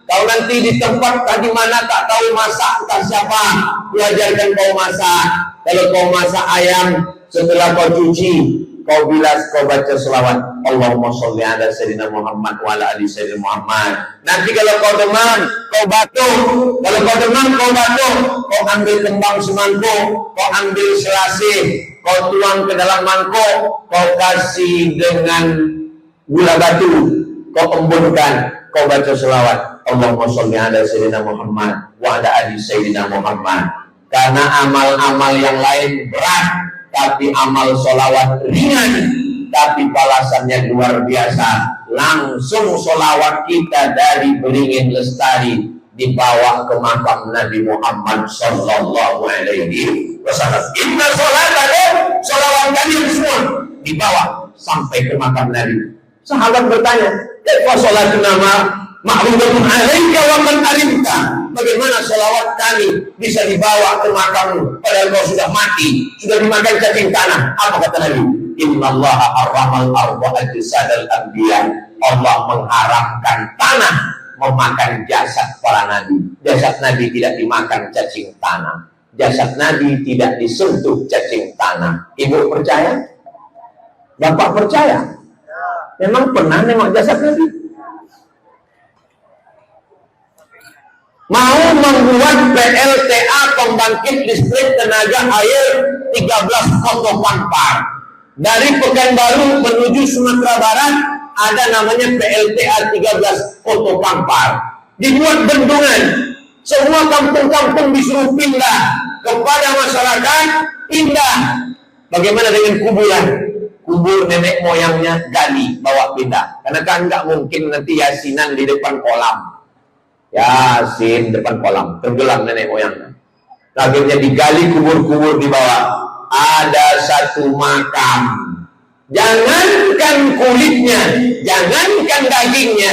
kau nanti di tempat tadi mana tak tahu masak tak siapa, kuajarkan kau masak. Kalau kau masak ayam, setelah kau cuci, kau bilas, kau baca selawat, Allahumma sholli ala sayyidina Muhammad wa ala ali sayyidina Muhammad. Nanti kalau kau demam, kau batuk. Kalau kau demam, kau batuk. Kau ambil kembang semangkuk, kau ambil selasih, kau tuang ke dalam mangkuk, kau kasih dengan gula batu, kau embunkan, kau baca selawat, Allahumma sholli ala sayyidina Muhammad wa ala ali sayyidina Muhammad. Karena amal-amal yang lain berat, tapi amal solawat ringan, tapi balasannya luar biasa. Langsung solawat kita dari Beringin Lestari dibawa ke makam Nabi Muhammad Sallallahu Alaihi Wasallam. Inna sholatakum, solawat kalian semua dibawa sampai ke makam Nabi. Sahabat bertanya, kaifa sholatuna ma'rudatun alaika wa man arimta? Bagaimana salawat kami bisa dibawa ke makammu padahal kau sudah mati, sudah dimakan cacing tanah? Apa kata Nabi? Innallaha harramal arda ajsadal anbiya. Allah mengharamkan tanah memakan jasad para nabi. Jasad Nabi tidak dimakan cacing tanah. Jasad Nabi tidak disentuh cacing tanah. Ibu percaya? Bapak percaya? Memang pernah nengok jasad Nabi? Mau membuat PLTA pembangkit listrik tenaga air 13 Koto Pampar. Dari Pekanbaru menuju Sumatera Barat ada namanya PLTA 13 Koto Pampar. Dibuat bendungan. Semua kampung-kampung disuruh pindah kepada masyarakat, pindah. Bagaimana dengan kuburan? Kubur nenek moyangnya gali, bawa pindah. Karena kan nggak mungkin nanti yasinan di depan kolam. Yasin depan kolam, tenggelam nenek moyangnya. Akhirnya digali kubur-kubur di bawah. Ada satu makam. Jangankan kulitnya, jangankan dagingnya,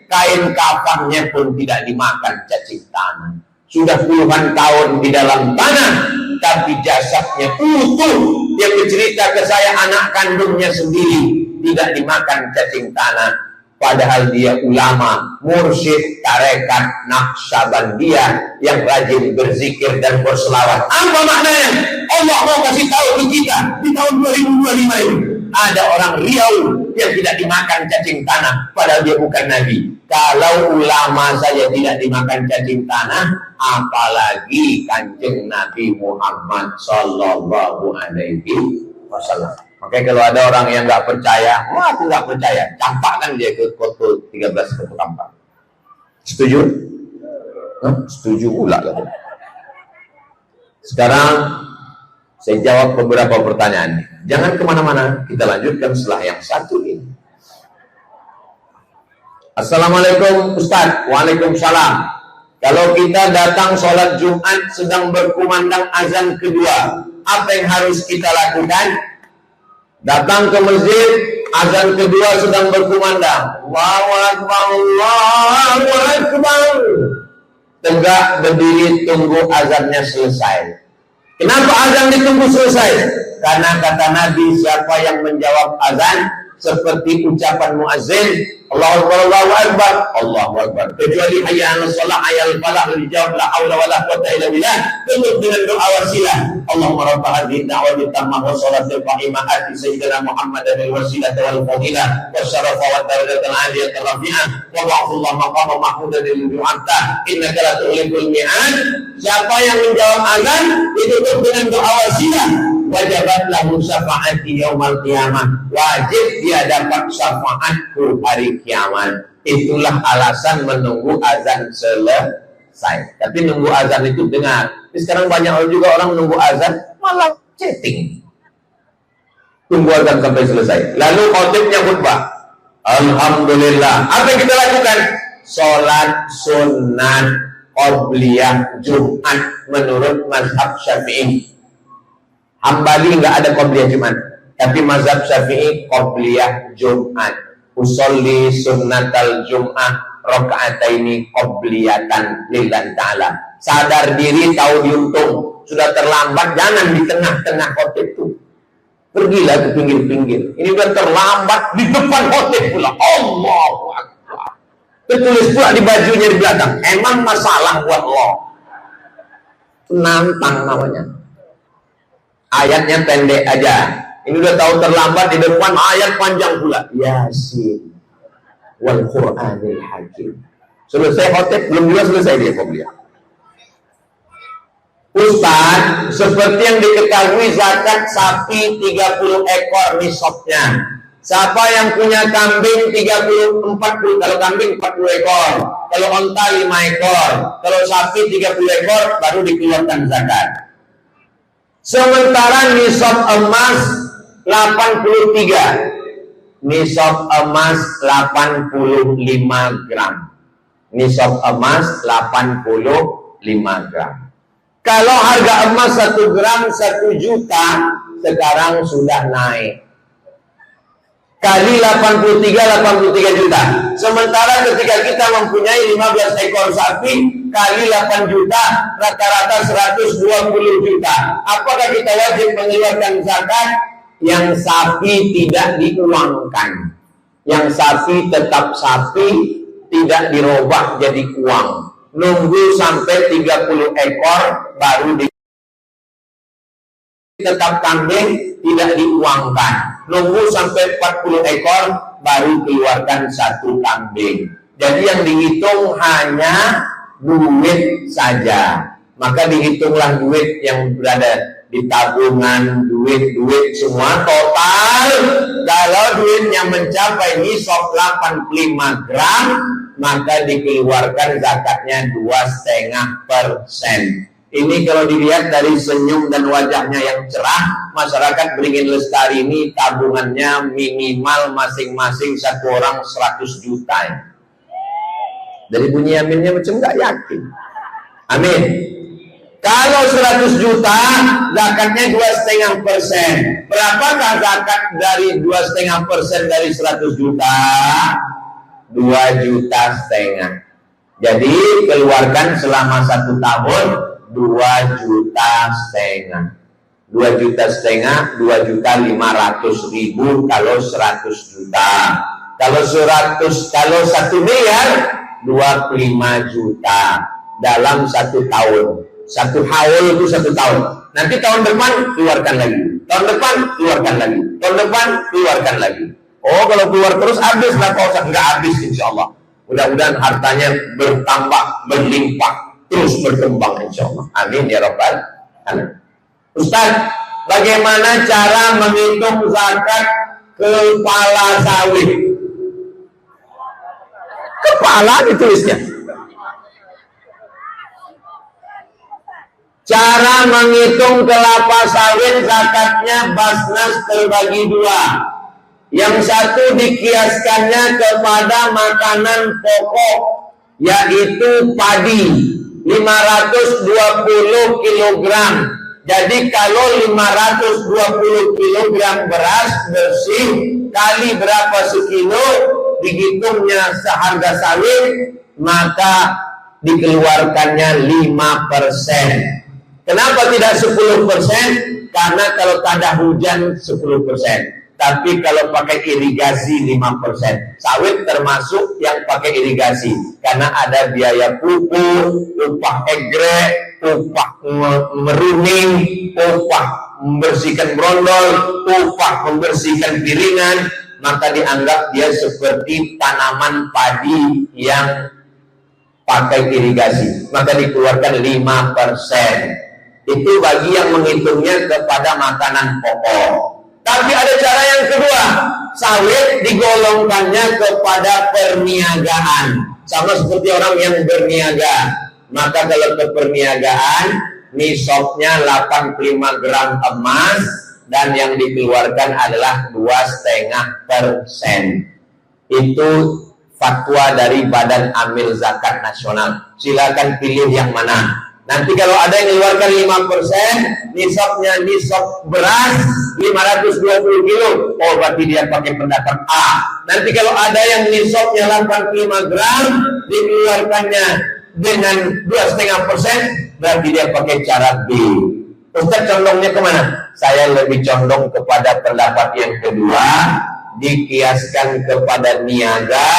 kain kafannya pun tidak dimakan cacing tanah. Sudah puluhan tahun di dalam tanah, tapi jasadnya utuh. Dia bercerita ke saya, anak kandungnya sendiri tidak dimakan cacing tanah. Padahal dia ulama, mursyid, tarekat, Naqsabandiyah yang rajin berzikir dan berselawat. Apa maknanya? Allah mau kasih tahu ke kita di tahun 2025 ini. Ada orang Riau yang tidak dimakan cacing tanah, padahal dia bukan Nabi. Kalau ulama saja tidak dimakan cacing tanah, apalagi Kanjeng Nabi Muhammad Sallallahu Alaihi Wasallam. Makanya kalau ada orang yang nggak percaya, aku nggak percaya, campakkan dia ke Koto 13 Koto Pampar. Setuju? Setuju pula gitu. Sekarang saya jawab beberapa pertanyaan. Jangan kemana-mana, kita lanjutkan setelah yang satu ini. Assalamualaikum Ustaz. Waalaikumsalam. Kalau kita datang sholat Jumat sedang berkumandang azan kedua, apa yang harus kita lakukan? Datang ke masjid, azan kedua sedang berkumandang. Allahu Akbar, Allahu Akbar. Tegak berdiri tunggu azannya selesai. Kenapa azan ditunggu selesai? Karena kata Nabi, siapa yang menjawab azan seperti ucapan muazzin, Allahu Akbar, Allahu Akbar, Allahu Akbar. Kecuali hayya 'alas shalah, hayya 'alal falah, dijawab la haula wala quwwata illa billah, tutup dengan doa wasilah. Allahumma rabb hadhihi da'wati tammah wa shalatil qa'imah ati sayyidina Muhammadan al-wasilah wal fadilah wasyarafa wa darajatal 'aliyah rafi'ah wa ba'athullah maqama mahmudan lil du'ata innaka la tughliqul mi'ad. Siapa yang menjawab azan ditutup dengan doa wasilah, wajibat lahu syafaati yaumal qiyamah, wajib dia dapat syafaatku hari kiamat. Itulah alasan menunggu azan selesai. Tapi nunggu azan itu dengar. Sekarang banyak juga orang menunggu azan malah chatting. Tunggu azan sampai selesai. Lalu khotibnya khutbah. Alhamdulillah. Apa yang kita lakukan? Sholat sunat qabliyah Jumat menurut mazhab Syafi'i. Hambali nggak ada qobliyah Jumat, tapi mazhab Syafi'i qobliyah Jumat. Usolli sunnatal Jum'ah rakaataini qobliyatan lillahi ta'ala. Sadar diri, tahu diuntung, sudah terlambat, jangan di tengah-tengah khotib itu. Pergilah ke pinggir-pinggir. Ini udah terlambat di depan khotib pula. Allahu Akbar. Tertulis pula di bajunya di belakang. Emang masalah buat lo? Nantang namanya. Ayatnya pendek aja. Ini udah tahu terlambat di depan, ayat panjang pula. Yasin wal Qur'anil Hakim. Selesai khotib, belum juga selesai dia qobliyah. Ustaz, seperti yang diketahui zakat sapi 30 ekor nisabnya. Siapa yang punya kambing 40, kalau kambing 40 ekor, kalau onta 5 ekor, kalau sapi 30 ekor baru dikeluarkan zakat. Sementara nisab emas 83. Nisab emas 85 gram. Nisab emas 85 gram. Kalau harga emas 1 gram 1 juta, sekarang sudah naik. Kali 83 juta. Sementara ketika kita mempunyai 15 ekor sapi, kali 8 juta, rata-rata 120 juta. Apakah kita wajib mengeluarkan zakat? Yang sapi tidak diuangkan. Yang sapi tetap sapi, tidak dirubah jadi uang. Nunggu sampai 30 ekor baru tetap kambing tidak diuangkan. Nunggu sampai 40 ekor baru keluarkan 1 kambing. Jadi yang dihitung hanya duit saja. Maka dihitunglah duit yang berada di tabungan, duit semua total. Kalau duitnya mencapai nisab 85 gram, maka dikeluarkan zakatnya 2,5%. Ini kalau dilihat dari senyum dan wajahnya yang cerah, masyarakat Beringin Lestari ini tabungannya minimal masing-masing satu orang 100 juta. Dari bunyi aminnya macam nggak yakin. Amin. Kalau 100 juta, zakatnya 2,5%. Berapakah zakat dari 2,5% dari 100 juta? 2,5 juta. Jadi keluarkan selama 1 tahun 2,5 juta. 2,5 juta, 2.500.000 kalau 100 juta. Kalau 1 miliar 25 juta dalam 1 tahun. 1 haul itu 1 tahun. Nanti tahun depan keluarkan lagi. Tahun depan keluarkan lagi. Tahun depan keluarkan lagi. Oh, kalau keluar terus habis lah, kalau enggak habis insyaallah. Mudah-mudahan hartanya bertambah, berlimpah, terus berkembang insyaallah. Amin ya rabbal alamin. Ustaz, bagaimana cara menghitung zakat kepala sawit? Kepala ditulisnya. Cara menghitung kelapa sawit zakatnya basnas terbagi 2. Yang satu dikiaskannya kepada makanan pokok, yaitu padi 520 kg. Jadi kalau 520 kg beras bersih kali berapa sekilo, dihitungnya seharga sawit, maka dikeluarkannya 5%. Kenapa tidak 10%? Karena kalau tak ada hujan 10%. Tapi kalau pakai irigasi 5%. Sawit termasuk yang pakai irigasi. Karena ada biaya pupuk, upah egrek, upah meruning, upah membersihkan brondol, upah membersihkan piringan. Maka dianggap dia seperti tanaman padi yang pakai irigasi. Maka dikeluarkan 5%. Itu bagi yang menghitungnya kepada makanan pokok. Tapi ada cara yang kedua, sawit digolongkannya kepada perniagaan. Sama seperti orang yang berniaga. Maka kalau ke perniagaan, nisabnya 85 gram emas, dan yang dikeluarkan adalah 2,5%. Itu fatwa dari Badan Amil Zakat Nasional. Silakan pilih yang mana. Nanti kalau ada yang mengeluarkan 5%, nisabnya nisab beras 520 kilo, oh berarti dia pakai pendapat A. Nanti kalau ada yang nisabnya 85 gram, dikeluarkannya dengan 2,5%, berarti dia pakai cara B. Ustaz condongnya kemana? Saya lebih condong kepada pendapat yang kedua, dikiaskan kepada niaga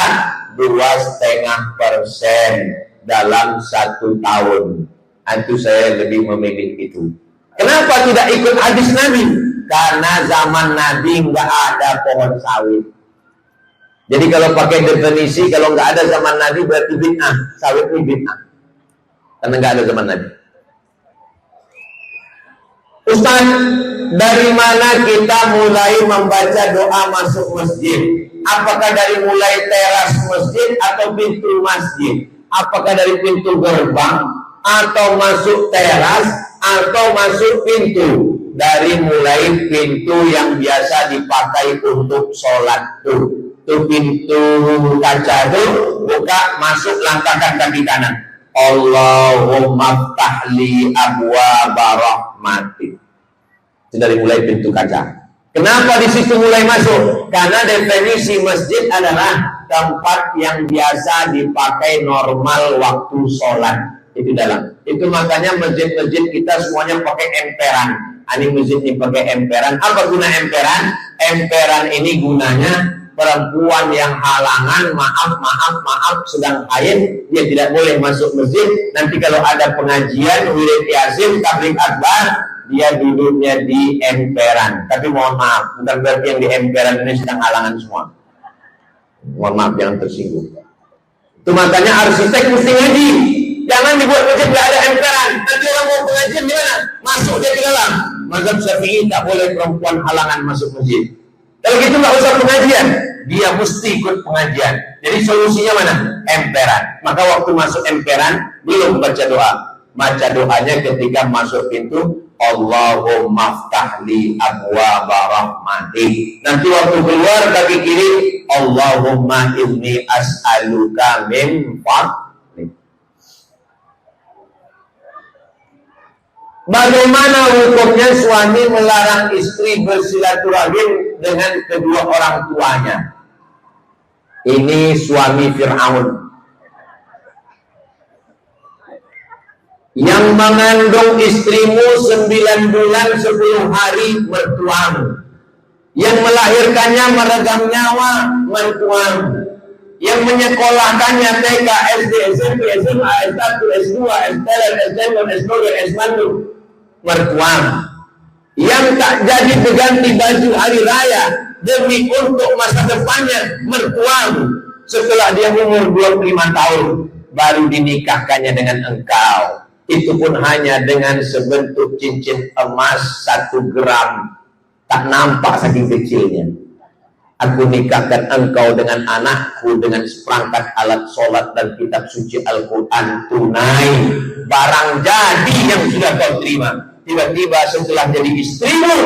2,5% dalam 1 tahun. Itu saya lebih memilih itu. Kenapa tidak ikut hadis Nabi? Karena zaman Nabi nggak ada pohon sawit. Jadi kalau pakai definisi, kalau nggak ada zaman Nabi berarti bid'ah. Sawit ini bid'ah. Karena nggak ada zaman Nabi. Ustaz, dari mana kita mulai membaca doa masuk masjid? Apakah dari mulai teras masjid atau pintu masjid? Apakah dari pintu gerbang? Atau masuk teras atau masuk pintu? Dari mulai pintu yang biasa dipakai untuk sholat tuh pintu kaca tuh, buka, masuk, langkahkan kaki kanan, Allahumma ftahli abwaaba rahmatik. Itu dari mulai pintu kaca. Kenapa di situ mulai masuk? Karena definisi masjid adalah tempat yang biasa dipakai normal waktu sholat. Itu dalam. Itu makanya masjid-masjid kita semuanya pakai emperan. Ini masjid ini pakai emperan. Apa guna emperan? Emperan ini gunanya perempuan yang halangan, maaf sedang haid, dia tidak boleh masuk masjid. Nanti kalau ada pengajian, wirid yasin, tabligh akbar, dia duduknya di emperan. Tapi mohon maaf, bukan berarti yang di emperan ini sedang halangan semua. Mohon maaf, jangan tersinggung. Itu makanya arsitek mesti ngaji. Jangan dibuat masjid nggak ada emperan. Nanti orang mau pengajian gimana? Masuk dia ke dalam. Mazhab Syafi'i tak boleh perempuan halangan masuk masjid. Kalau gitu nggak usah pengajian. Dia mesti ikut pengajian. Jadi solusinya mana? Emperan. Maka waktu masuk emperan belum baca doa. Baca doanya ketika masuk pintu. Allahumma ftahli abwaaba rahmatik. Nanti waktu keluar kaki kiri, Allahumma inni as'aluka min fadlik. Bagaimana hukumnya suami melarang istri bersilaturahim dengan kedua orang tuanya? Ini suami Fir'aun yang mengandung istrimu 9 bulan 10 hari mertuamu, yang melahirkannya meregang nyawa mertuamu, yang menyekolahkannya TK, SD, SMP, SMA, S1, S2, S3, S4, S5, S6 mertuamu, yang tak jadi berganti baju hari raya demi untuk masa depannya mertuamu, setelah dia umur 25 tahun baru dinikahkannya dengan engkau. Itu pun hanya dengan sebentuk cincin emas 1 gram, tak nampak saking kecilnya. Aku nikahkan engkau dengan anakku dengan seperangkat alat sholat dan kitab suci Al-Quran tunai, barang jadi yang sudah kau terima. Tiba-tiba setelah jadi istrimu,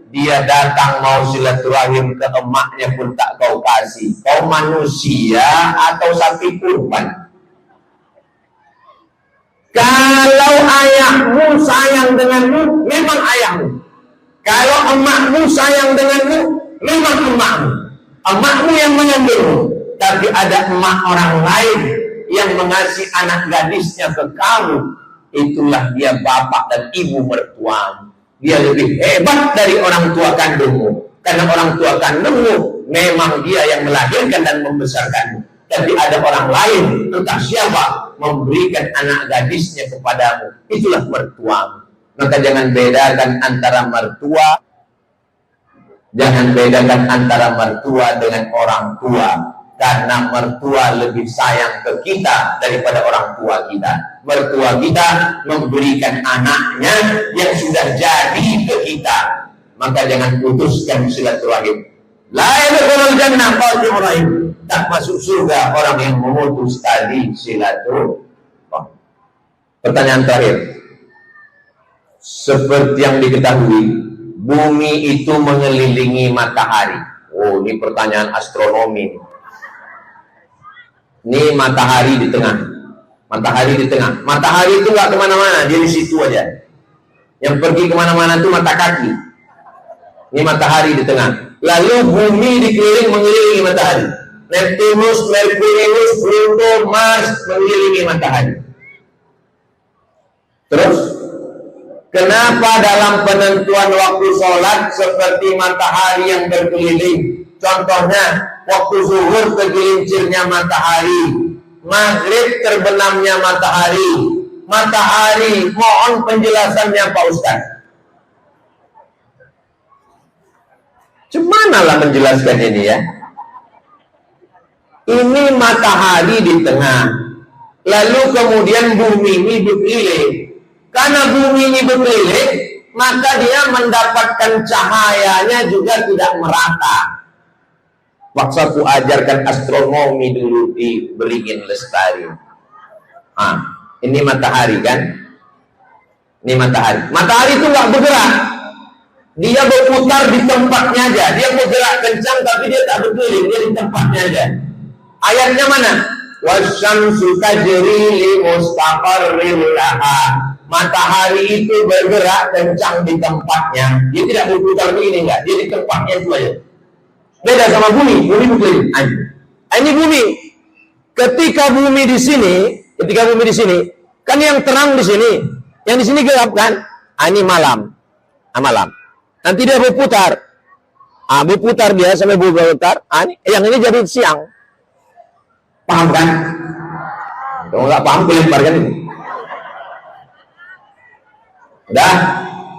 dia datang mau silaturahim ke emaknya pun tak kau kasih. Kau manusia atau sapi kurban? Kalau ayahmu sayang denganmu, memang ayahmu. Kalau emakmu sayang denganmu, memang emakmu. Emakmu yang mengandungmu. Tapi ada emak orang lain yang mengasihi anak gadisnya ke kamu. Itulah dia bapak dan ibu mertuamu. Dia lebih hebat dari orang tua kandungmu. Karena orang tua kandungmu memang dia yang melahirkan dan membesarkanmu. Tapi ada orang lain, entah siapa, memberikan anak gadisnya kepadamu. Itulah mertuamu. Maka jangan bedakan antara mertua. Jangan bedakan antara mertua dengan orang tua. Karena mertua lebih sayang ke kita daripada orang tua kita. Mertua kita memberikan anaknya yang sudah jadi ke kita. Maka jangan putuskan silaturahim. La yadkhulul jannah qati'ur rahim. Tak masuk surga orang yang memutus tali silaturahim. Pertanyaan terakhir. Seperti yang diketahui, bumi itu mengelilingi matahari. Oh, ini pertanyaan astronomi. Ini matahari di tengah. Matahari di tengah. Matahari itu nggak kemana-mana, dia di situ aja. Yang pergi kemana-mana itu mata kaki. Ini matahari di tengah. Lalu bumi mengelilingi matahari. Neptunus, Merkurius, Pluto, Mars mengelilingi matahari. Terus, kenapa dalam penentuan waktu sholat seperti matahari yang berkeliling? Contohnya, waktu zuhur tergelincirnya matahari, maghrib terbenamnya matahari. Matahari, mohon penjelasannya Pak Ustaz. Cemanalah menjelaskan ini ya. Ini matahari di tengah, lalu kemudian bumi ini berkeliling. Karena bumi ini berkeliling, maka dia mendapatkan cahayanya juga tidak merata. Waktu aku ajarkan astronomi dulu di Beringin Lestari. Ini matahari kan? Ini matahari. Matahari itu nggak bergerak. Dia berputar di tempatnya aja. Dia bergerak kencang tapi dia tak berkeliling. Dia di tempatnya aja. Ayatnya mana? Wasyamsu tajri li mustaqarrin laha. Matahari itu bergerak kencang di tempatnya. Dia tidak berputar begini enggak. Dia di tempatnya itu aja. Beda sama bumi. Bumi berkeliling. Ini bumi. Ketika bumi di sini, kan yang terang di sini, yang di sini gelap kan? Ini malam. Malam. Nanti dia berputar. Berputar dia sampai berputar. Yang ini jadi siang. Paham kan? Kalau nggak paham, boleh lemparkan ini. Udah.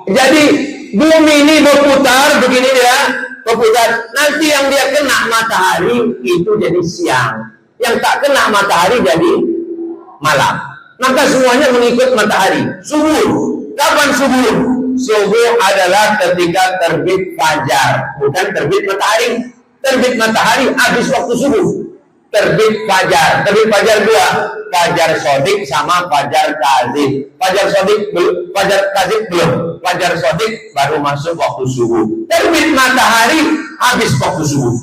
Jadi bumi ini berputar begini dia, berputar. Nanti yang dia kena matahari itu jadi siang. Yang tak kena matahari jadi malam. Maka semuanya mengikut matahari. Subuh. Kapan subuh? Subuh adalah ketika terbit fajar, bukan terbit matahari. Terbit matahari habis waktu subuh. Terbit fajar. Terbit fajar dua. Fajar sodik sama fajar kazib. Fajar sodik belum, fajar kazib belum. Fajar sodik baru masuk waktu subuh. Terbit matahari habis waktu subuh.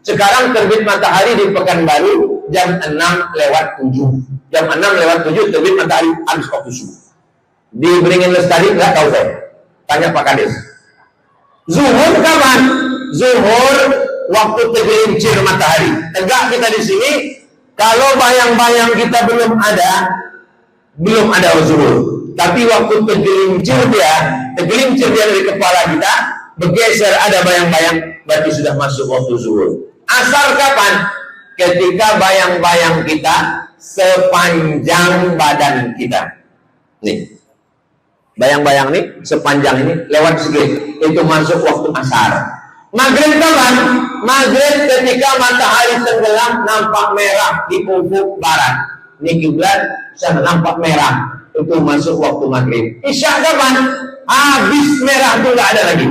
Sekarang terbit matahari di Pekanbaru jam 6:07. Jam 6:07 terbit matahari habis waktu subuh. Di Beringin Lestari nggak tahu saya. Tanya Pak Kades. Zuhur kapan? Zuhur waktu tergelincir matahari. Tegak kita di sini. Kalau bayang-bayang kita belum ada zuhur. Tapi waktu tergelincir dia dari kepala kita, bergeser ada bayang-bayang, berarti sudah masuk waktu zuhur. Asar kapan? Ketika bayang-bayang kita sepanjang badan kita. Nih. Bayang-bayang nih, sepanjang ini, lewat segini. Itu masuk waktu asar. Maghrib kapan? Maghrib ketika matahari tenggelam, nampak merah di ufuk barat. Ini kiblat, sana nampak merah. Itu masuk waktu maghrib. Isya kapan? Habis merah itu nggak ada lagi.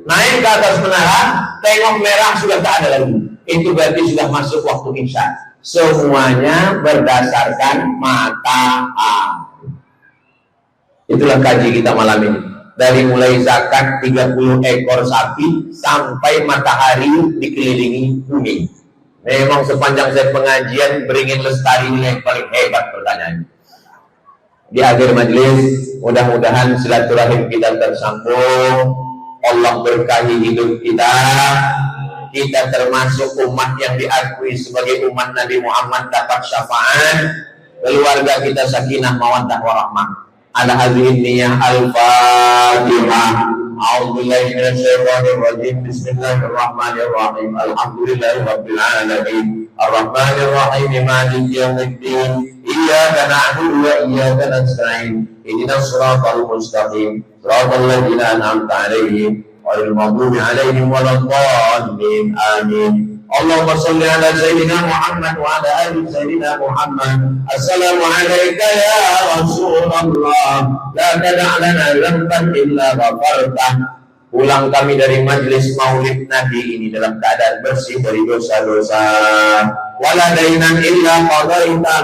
Naik ke atas menara, tengok merah sudah tak ada lagi. Itu berarti sudah masuk waktu isya. Semuanya berdasarkan matahari. Itulah kaji kita malam ini. Dari mulai zakat 30 ekor sapi sampai matahari dikelilingi bumi. Memang sepanjang saya pengajian Beringin Lestari ini yang paling hebat pertanyaannya. Di akhir majelis, mudah-mudahan silaturahim kita tersambung. Allah berkahi hidup kita. Kita termasuk umat yang diakui sebagai umat Nabi Muhammad dapat syafaat. Keluarga kita sakinah mawaddah warahmah. Ala hadhihi niyyah al-Fatihah. A'udzubillahi minasyaitonir rajim. Bismillahirrahmanirrahim. Alhamdulillahirabbil alamin. Arrahmanir rahim. Maliki yaumiddin. Iyyaka na'budu wa iyyaka nasta'in. Ihdinas siratal mustaqim. Siratal ladzina an'amta 'alaihim ghairil maghdubi 'alaihim waladdallin. Amin. Allahumma shalli ala sayyidina Muhammad wa ala ali sayyidina Muhammad. Assalamu alayka ya Rasulullah. La tada' lana dhanban illa ghafartah. Pulang kami dari majlis maulid Nabi ini dalam keadaan bersih dari dosa-dosa. Wala dainan illa qadaita.